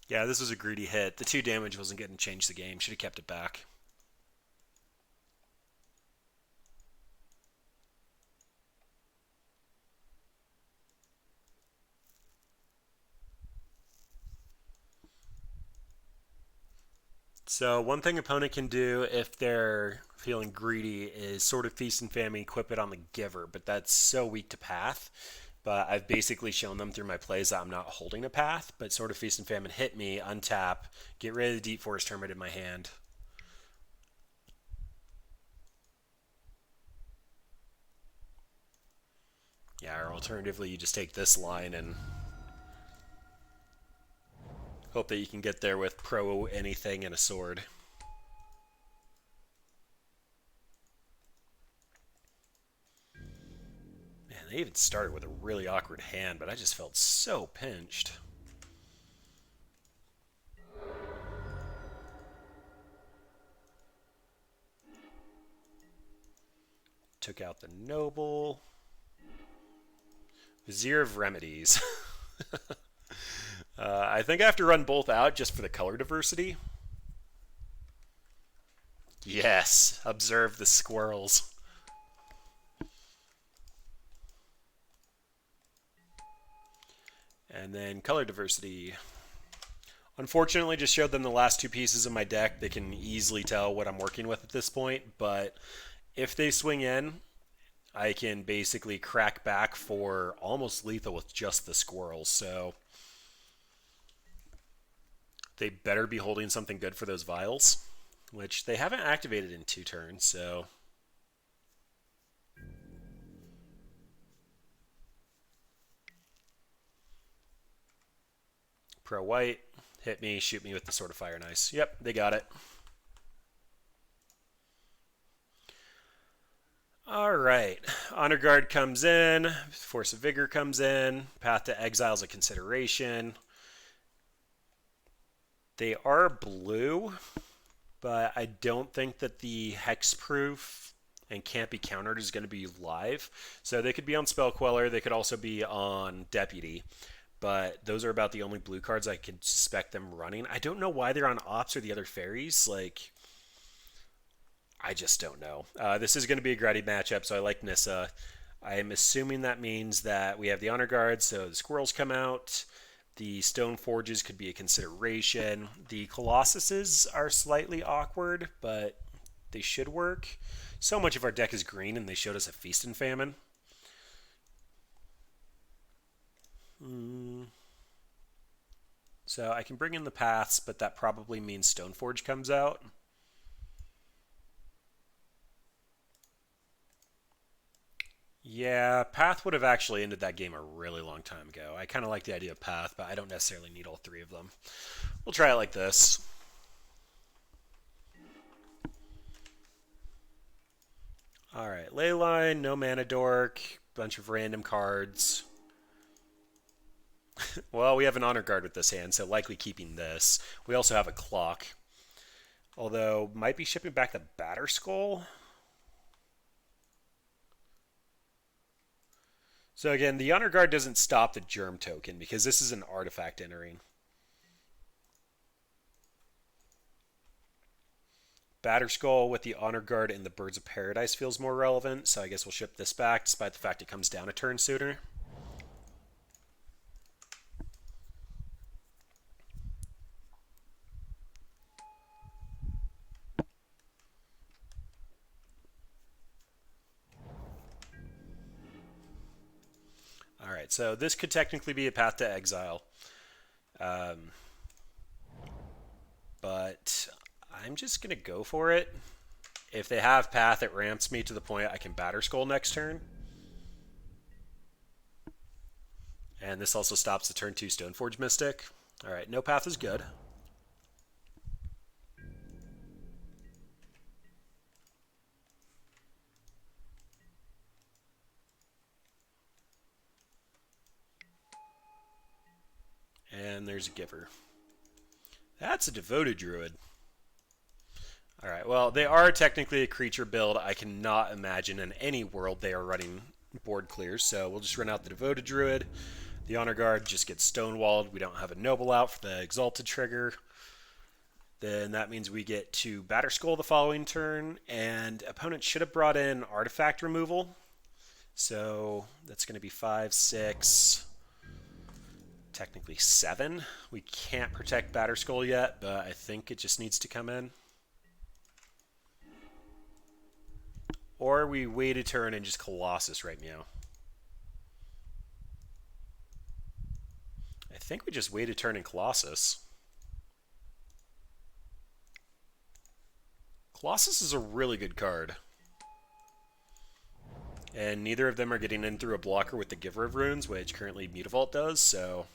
Yeah, this was a greedy hit. The 2 damage wasn't going to change the game. Should have kept it back. So one thing opponent can do if they're feeling greedy is sort of feast and famine, equip it on the giver, but that's so weak to path. But I've basically shown them through my plays that I'm not holding a path, but sort of feast and famine hit me, untap, get rid of the Deep Forest Hermit in my hand. Yeah, or alternatively you just take this line and hope that you can get there with pro anything and a sword. Man, they even started with a really awkward hand, but I just felt so pinched. Took out the Noble. Vizier of Remedies. I think I have to run both out just for the color diversity. Yes, observe the squirrels. And then color diversity. Unfortunately, just showed them the last 2 pieces of my deck. They can easily tell what I'm working with at this point, but if they swing in, I can basically crack back for almost lethal with just the squirrels, so they better be holding something good for those vials, which they haven't activated in 2 turns, so... Pro white, hit me, shoot me with the Sword of Fire and Ice. Yep, they got it. Alright, Honor Guard comes in, Force of Vigor comes in, Path to Exile is a consideration. They are blue, but I don't think that the hexproof and can't be countered is going to be live. So they could be on Spell Queller, they could also be on Deputy, but those are about the only blue cards I could suspect them running. I don't know why they're on Ops or the other fairies, like... I just don't know. This is going to be a gritty matchup, so I like Nissa. I am assuming that means that we have the Honor Guard, so the Squirrels come out. The Stone Forges could be a consideration. The Colossuses are slightly awkward, but they should work. So much of our deck is green, and they showed us a Feast and Famine. So I can bring in the Paths, but that probably means Stoneforge comes out. Yeah, Path would have actually ended that game a really long time ago. I kind of like the idea of Path, but I don't necessarily need all 3 of them. We'll try it like this. Alright, Leyline, no Mana Dork, bunch of random cards. Well, we have an Honor Guard with this hand, so likely keeping this. We also have a Clock. Although, might be shipping back the Batterskull. So again, the Honor Guard doesn't stop the Germ token because this is an artifact entering. Batterskull with the Honor Guard and the Birds of Paradise feels more relevant, so I guess we'll ship this back despite the fact it comes down a turn sooner. Alright, so this could technically be a Path to Exile. But I'm just going to go for it. If they have Path, it ramps me to the point I can Batterskull next turn. And this also stops the turn 2 Stoneforge Mystic. Alright, no path is good. And there's a Giver. That's a Devoted Druid. Alright, well, they are technically a creature build. I cannot imagine in any world they are running board clears, so we'll just run out the Devoted Druid. The Honor Guard just gets stonewalled. We don't have a Noble out for the Exalted trigger. Then that means we get to Batterskull the following turn, and opponent should have brought in Artifact Removal. So that's going to be 5, 6, technically 7. We can't protect Batterskull yet, but I think it just needs to come in. Or we wait a turn and just Colossus right meow. I think we just wait a turn in Colossus. Colossus is a really good card. And neither of them are getting in through a blocker with the Giver of Runes, which currently Mutavault does, so...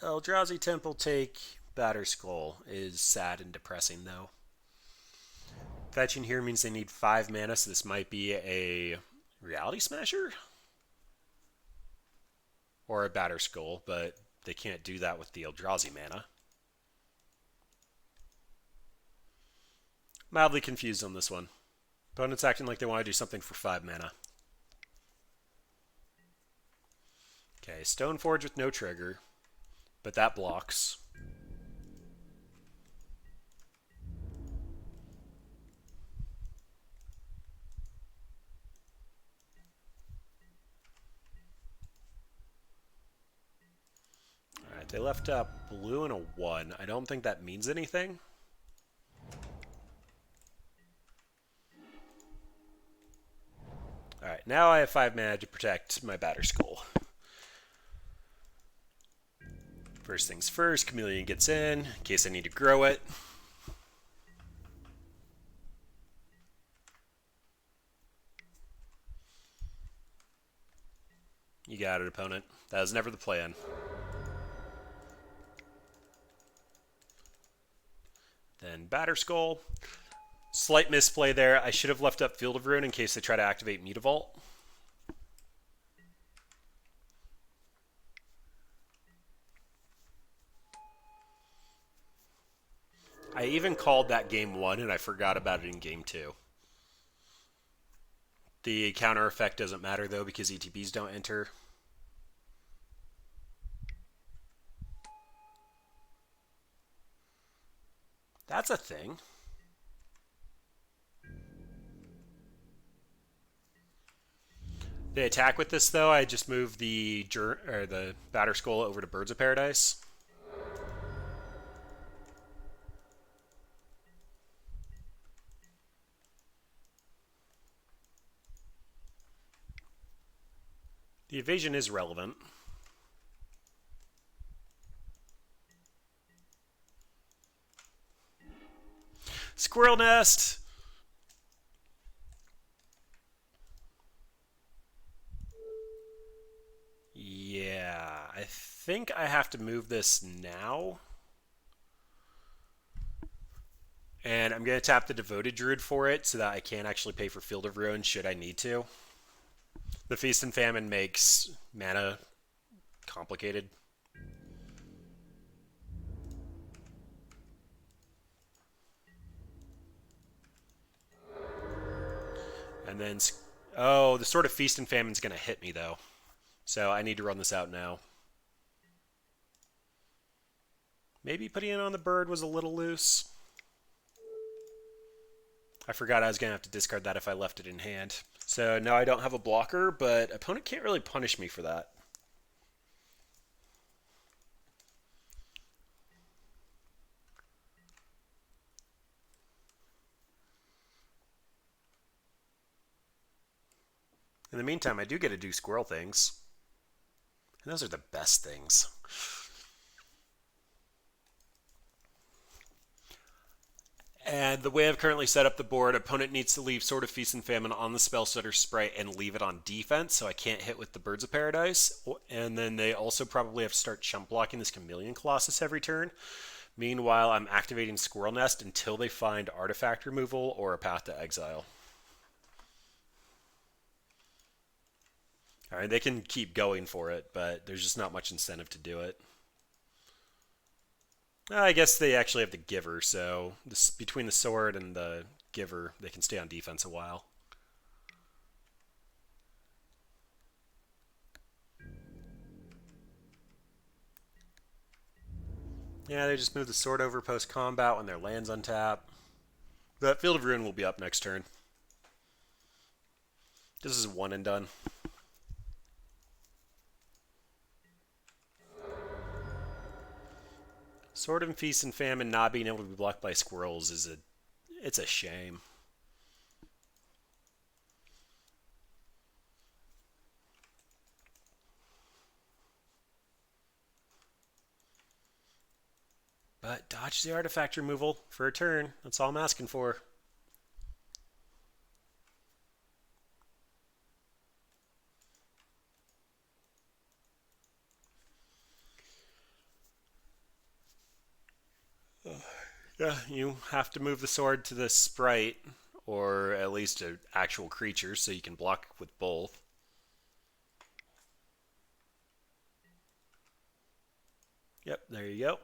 Eldrazi Temple take Batterskull is sad and depressing, though. Fetching here means they need 5 mana, so this might be a Reality Smasher? Or a Batterskull, but they can't do that with the Eldrazi mana. Mildly confused on this one. Opponent's acting like they want to do something for 5 mana. Okay, Stoneforge with no trigger, but that blocks. Alright, they left up blue and a 1. I don't think that means anything. Alright, now I have 5 mana to protect my Batterskull. First things first, Chameleon gets in case I need to grow it. You got it, opponent. That was never the plan. Then Batterskull. Slight misplay there. I should have left up Field of Ruin in case they try to activate Mutavault. I even called that game 1 and I forgot about it in game 2. The counter effect doesn't matter though because ETBs don't enter. That's a thing. They attack with this though. I just move the Batterskull over to Birds of Paradise. The evasion is relevant. Squirrel Nest! Yeah, I think I have to move this now. And I'm going to tap the Devoted Druid for it so that I can actually pay for Field of Ruin should I need to. The Feast and Famine makes mana complicated. And then, oh, the Sword of Feast and Famine is going to hit me though. So I need to run this out now. Maybe putting it on the bird was a little loose. I forgot I was going to have to discard that if I left it in hand. So now I don't have a blocker, but opponent can't really punish me for that. In the meantime, I do get to do squirrel things. And those are the best things. And the way I've currently set up the board, opponent needs to leave Sword of Feast and Famine on the Spell Stutter sprite and leave it on defense, so I can't hit with the Birds of Paradise. And then they also probably have to start chump blocking this Chameleon Colossus every turn. Meanwhile, I'm activating Squirrel Nest until they find artifact removal or a path to exile. All right, they can keep going for it, but there's just not much incentive to do it. I guess they actually have the Giver, so between the Sword and the Giver, they can stay on defense a while. Yeah, they just move the Sword over post-combat when their land's untap. But Field of Ruin will be up next turn. This is one and done. Sword and Feast and Famine not being able to be blocked by Squirrels it's a shame. But dodge the artifact removal for a turn. That's all I'm asking for. Yeah, you have to move the sword to the sprite, or at least an actual creature, so you can block with both. Yep, there you go.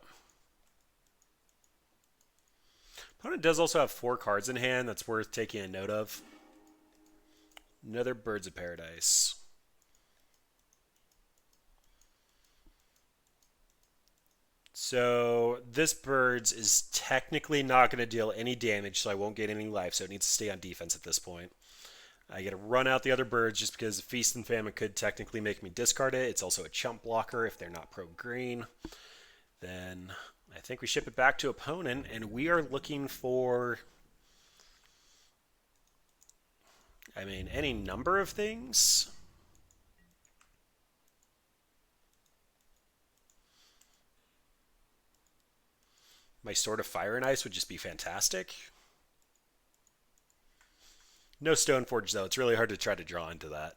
Opponent does also have 4 cards in hand that's worth taking a note of. Another Birds of Paradise. So this Birds is technically not going to deal any damage, so I won't get any life, so it needs to stay on defense at this point. I get to run out the other birds just because Feast and Famine could technically make me discard it. It's also a chump blocker if they're not pro-green. Then I think we ship it back to opponent, and we are looking for, I mean, any number of things. My Sword of Fire and Ice would just be fantastic. No Stoneforge, though. It's really hard to try to draw into that.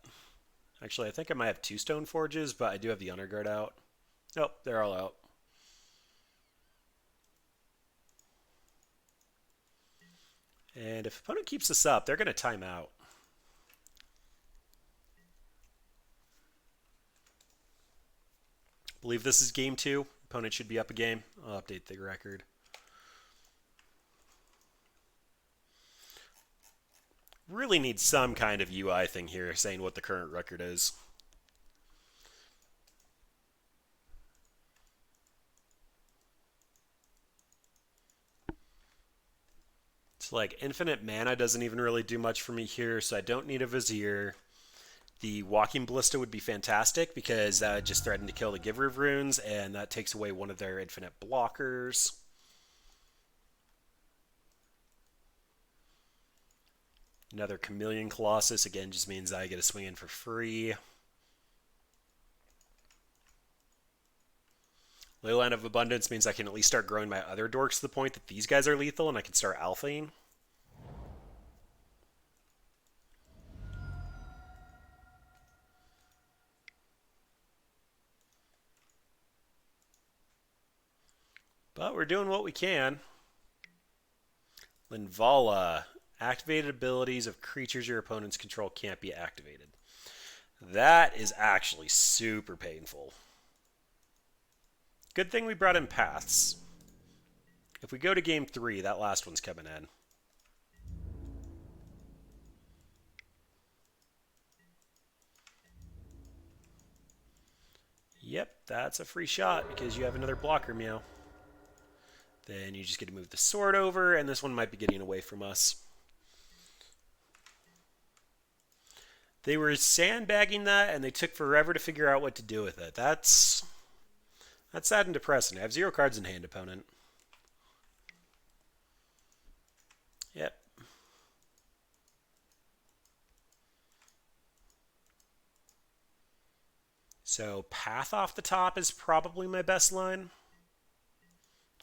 Actually, I think I might have 2 Stoneforges, but I do have the Underguard out. Nope, they're all out. And if opponent keeps this up, they're going to time out. I believe this is game 2. Opponent should be up a game. I'll update the record. Really need some kind of UI thing here saying what the current record is. It's like infinite mana doesn't even really do much for me here, so I don't need a Vizier. The Walking Ballista would be fantastic because that would just threaten to kill the Giver of Runes, and that takes away one of their infinite blockers. Another Chameleon Colossus, again, just means I get a swing in for free. Leyline of Abundance means I can at least start growing my other dorks to the point that these guys are lethal and I can start alphaing. But we're doing what we can. Linvala. Activated abilities of creatures your opponents control can't be activated. That is actually super painful. Good thing we brought in paths. If we go to game 3, that last one's coming in. Yep, that's a free shot because you have another blocker, meow. Then you just get to move the sword over, and this one might be getting away from us. They were sandbagging that, and they took forever to figure out what to do with it. That's sad and depressing. I have 0 cards in hand, opponent. Yep. So Path off the top is probably my best line.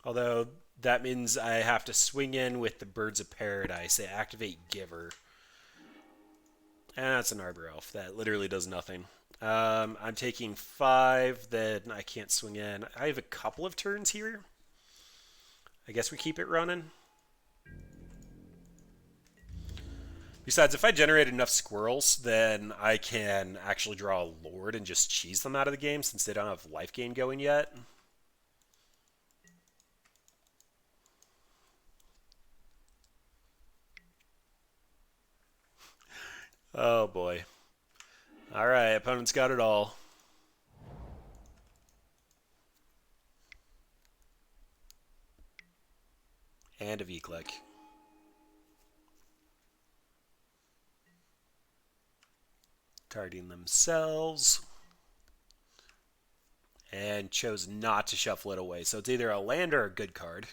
Although That means I have to swing in with the Birds of Paradise. They activate Giver. And that's an Arbor Elf. That literally does nothing. I'm taking 5, then I can't swing in. I have a couple of turns here. I guess we keep it running. Besides, if I generate enough squirrels, then I can actually draw a Lord and just cheese them out of the game since they don't have life gain going yet. Oh boy. Alright, opponent's got it all. And a V-click. Targeting themselves. And chose not to shuffle it away. So it's either a land or a good card.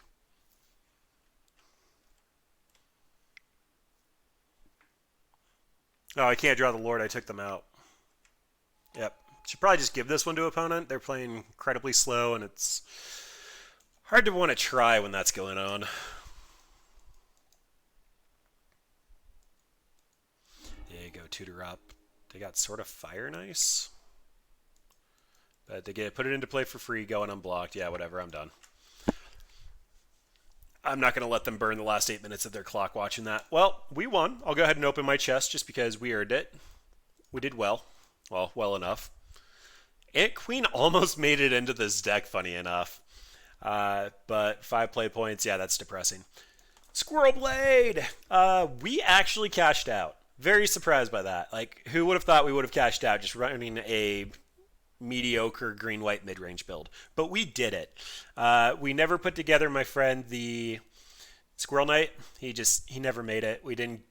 Oh, I can't draw the Lord. I took them out. Yep. Should probably just give this one to opponent. They're playing incredibly slow, and it's hard to want to try when that's going on. There you go, tutor up. They got sort of Fire Nice. But they get put it into play for free, going unblocked. Yeah, whatever, I'm done. I'm not going to let them burn the last 8 minutes of their clock watching that. Well, we won. I'll go ahead and open my chest just because we earned it. We did well. Well, well enough. Ant Queen almost made it into this deck, funny enough. But 5 play points, yeah, that's depressing. Squirrel Blade! We actually cashed out. Very surprised by that. Like, who would have thought we would have cashed out just running a mediocre green-white mid-range build? But we did it. We never put together, my friend, the Squirrel Knight. He never made it. We didn't.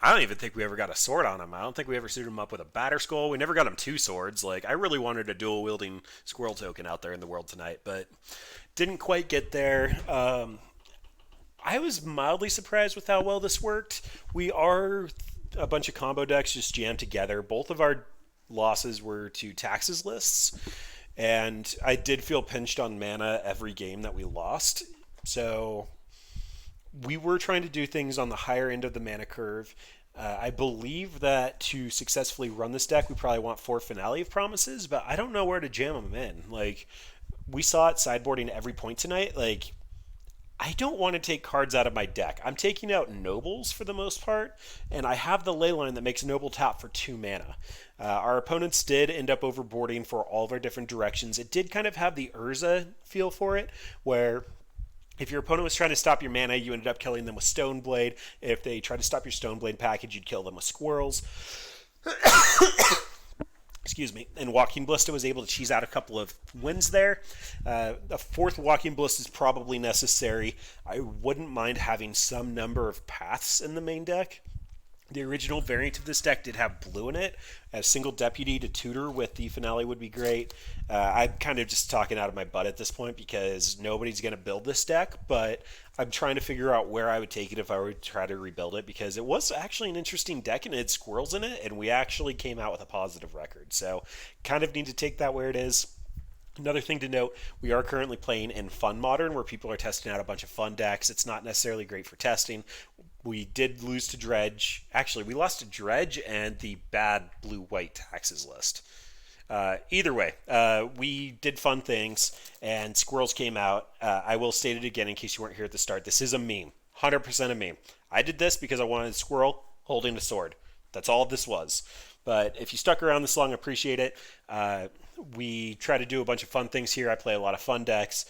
I don't even think we ever got a sword on him. I don't think we ever suited him up with a batter skull. We never got him 2 swords. Like, I really wanted a dual wielding squirrel token out there in the world tonight, but didn't quite get there. I was mildly surprised with how well this worked. We are a bunch of combo decks just jammed together. Both of our losses were to taxes lists, and I did feel pinched on mana every game that we lost. So we were trying to do things on the higher end of the mana curve. I believe that to successfully run this deck, we probably want 4 Finale of Promises, but I don't know where to jam them in. Like, we saw it sideboarding every point tonight. Like, I don't want to take cards out of my deck. I'm taking out Nobles for the most part, and I have the Leyline that makes Noble tap for 2 mana. Our opponents did end up overboarding for all of our different directions. It did kind of have the Urza feel for it, where if your opponent was trying to stop your mana, you ended up killing them with Stone Blade. If they tried to stop your Stone Blade package, you'd kill them with Squirrels. Excuse me. And Walking Ballista was able to cheese out a couple of wins there. A 4th Walking Ballista is probably necessary. I wouldn't mind having some number of paths in the main deck. The original variant of this deck did have blue in it. A single deputy to tutor with the Finale would be great. I'm kind of just talking out of my butt at this point because nobody's going to build this deck, but I'm trying to figure out where I would take it if I were to try to rebuild it, because it was actually an interesting deck and it had squirrels in it, and we actually came out with a positive record. So kind of need to take that where it is. Another thing to note, we are currently playing in Fun Modern, where people are testing out a bunch of fun decks. It's not necessarily great for testing. We did lose to Dredge. Actually, we lost to Dredge and the bad blue-white taxes list. Either way, we did fun things, and Squirrels came out. I will state it again in case you weren't here at the start. This is a meme. 100% a meme. I did this because I wanted a squirrel holding a sword. That's all this was. But if you stuck around this long, appreciate it. We try to do a bunch of fun things here. I play a lot of fun decks.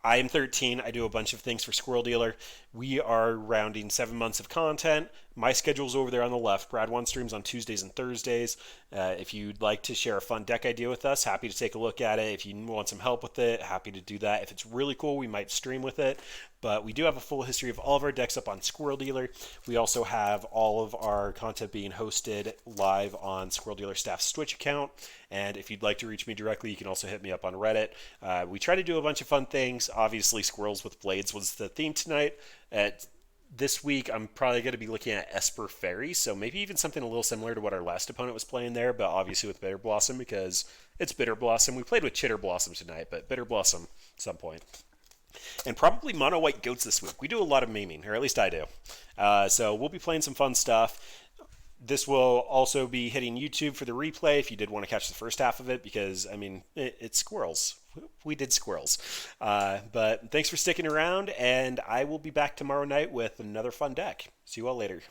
I am thirteene. I do a bunch of things for Squirrel Dealer. We are rounding 7 months of content. My schedule's over there on the left. Brad One streams on Tuesdays and Thursdays. If you'd like to share a fun deck idea with us, happy to take a look at it. If you want some help with it, happy to do that. If it's really cool, we might stream with it. But we do have a full history of all of our decks up on Squirrel Dealer. We also have all of our content being hosted live on Squirrel Dealer staff's Twitch account. And if you'd like to reach me directly, you can also hit me up on Reddit. We try to do a bunch of fun things. Obviously, Squirrels with Blades was the theme tonight. This week, I'm probably going to be looking at Esper Fairy, so maybe even something a little similar to what our last opponent was playing there, but obviously with Bitter Blossom, because it's Bitter Blossom. We played with Chitter Blossom tonight, but Bitter Blossom at some point. and probably mono white goats this week. We do a lot of maiming, or at least I do. So we'll be playing some fun stuff. This will also be hitting YouTube for the replay if you did want to catch the first half of it, because I mean it's squirrels. We did squirrels. But thanks for sticking around, and I will be back tomorrow night with another fun deck. See you all later.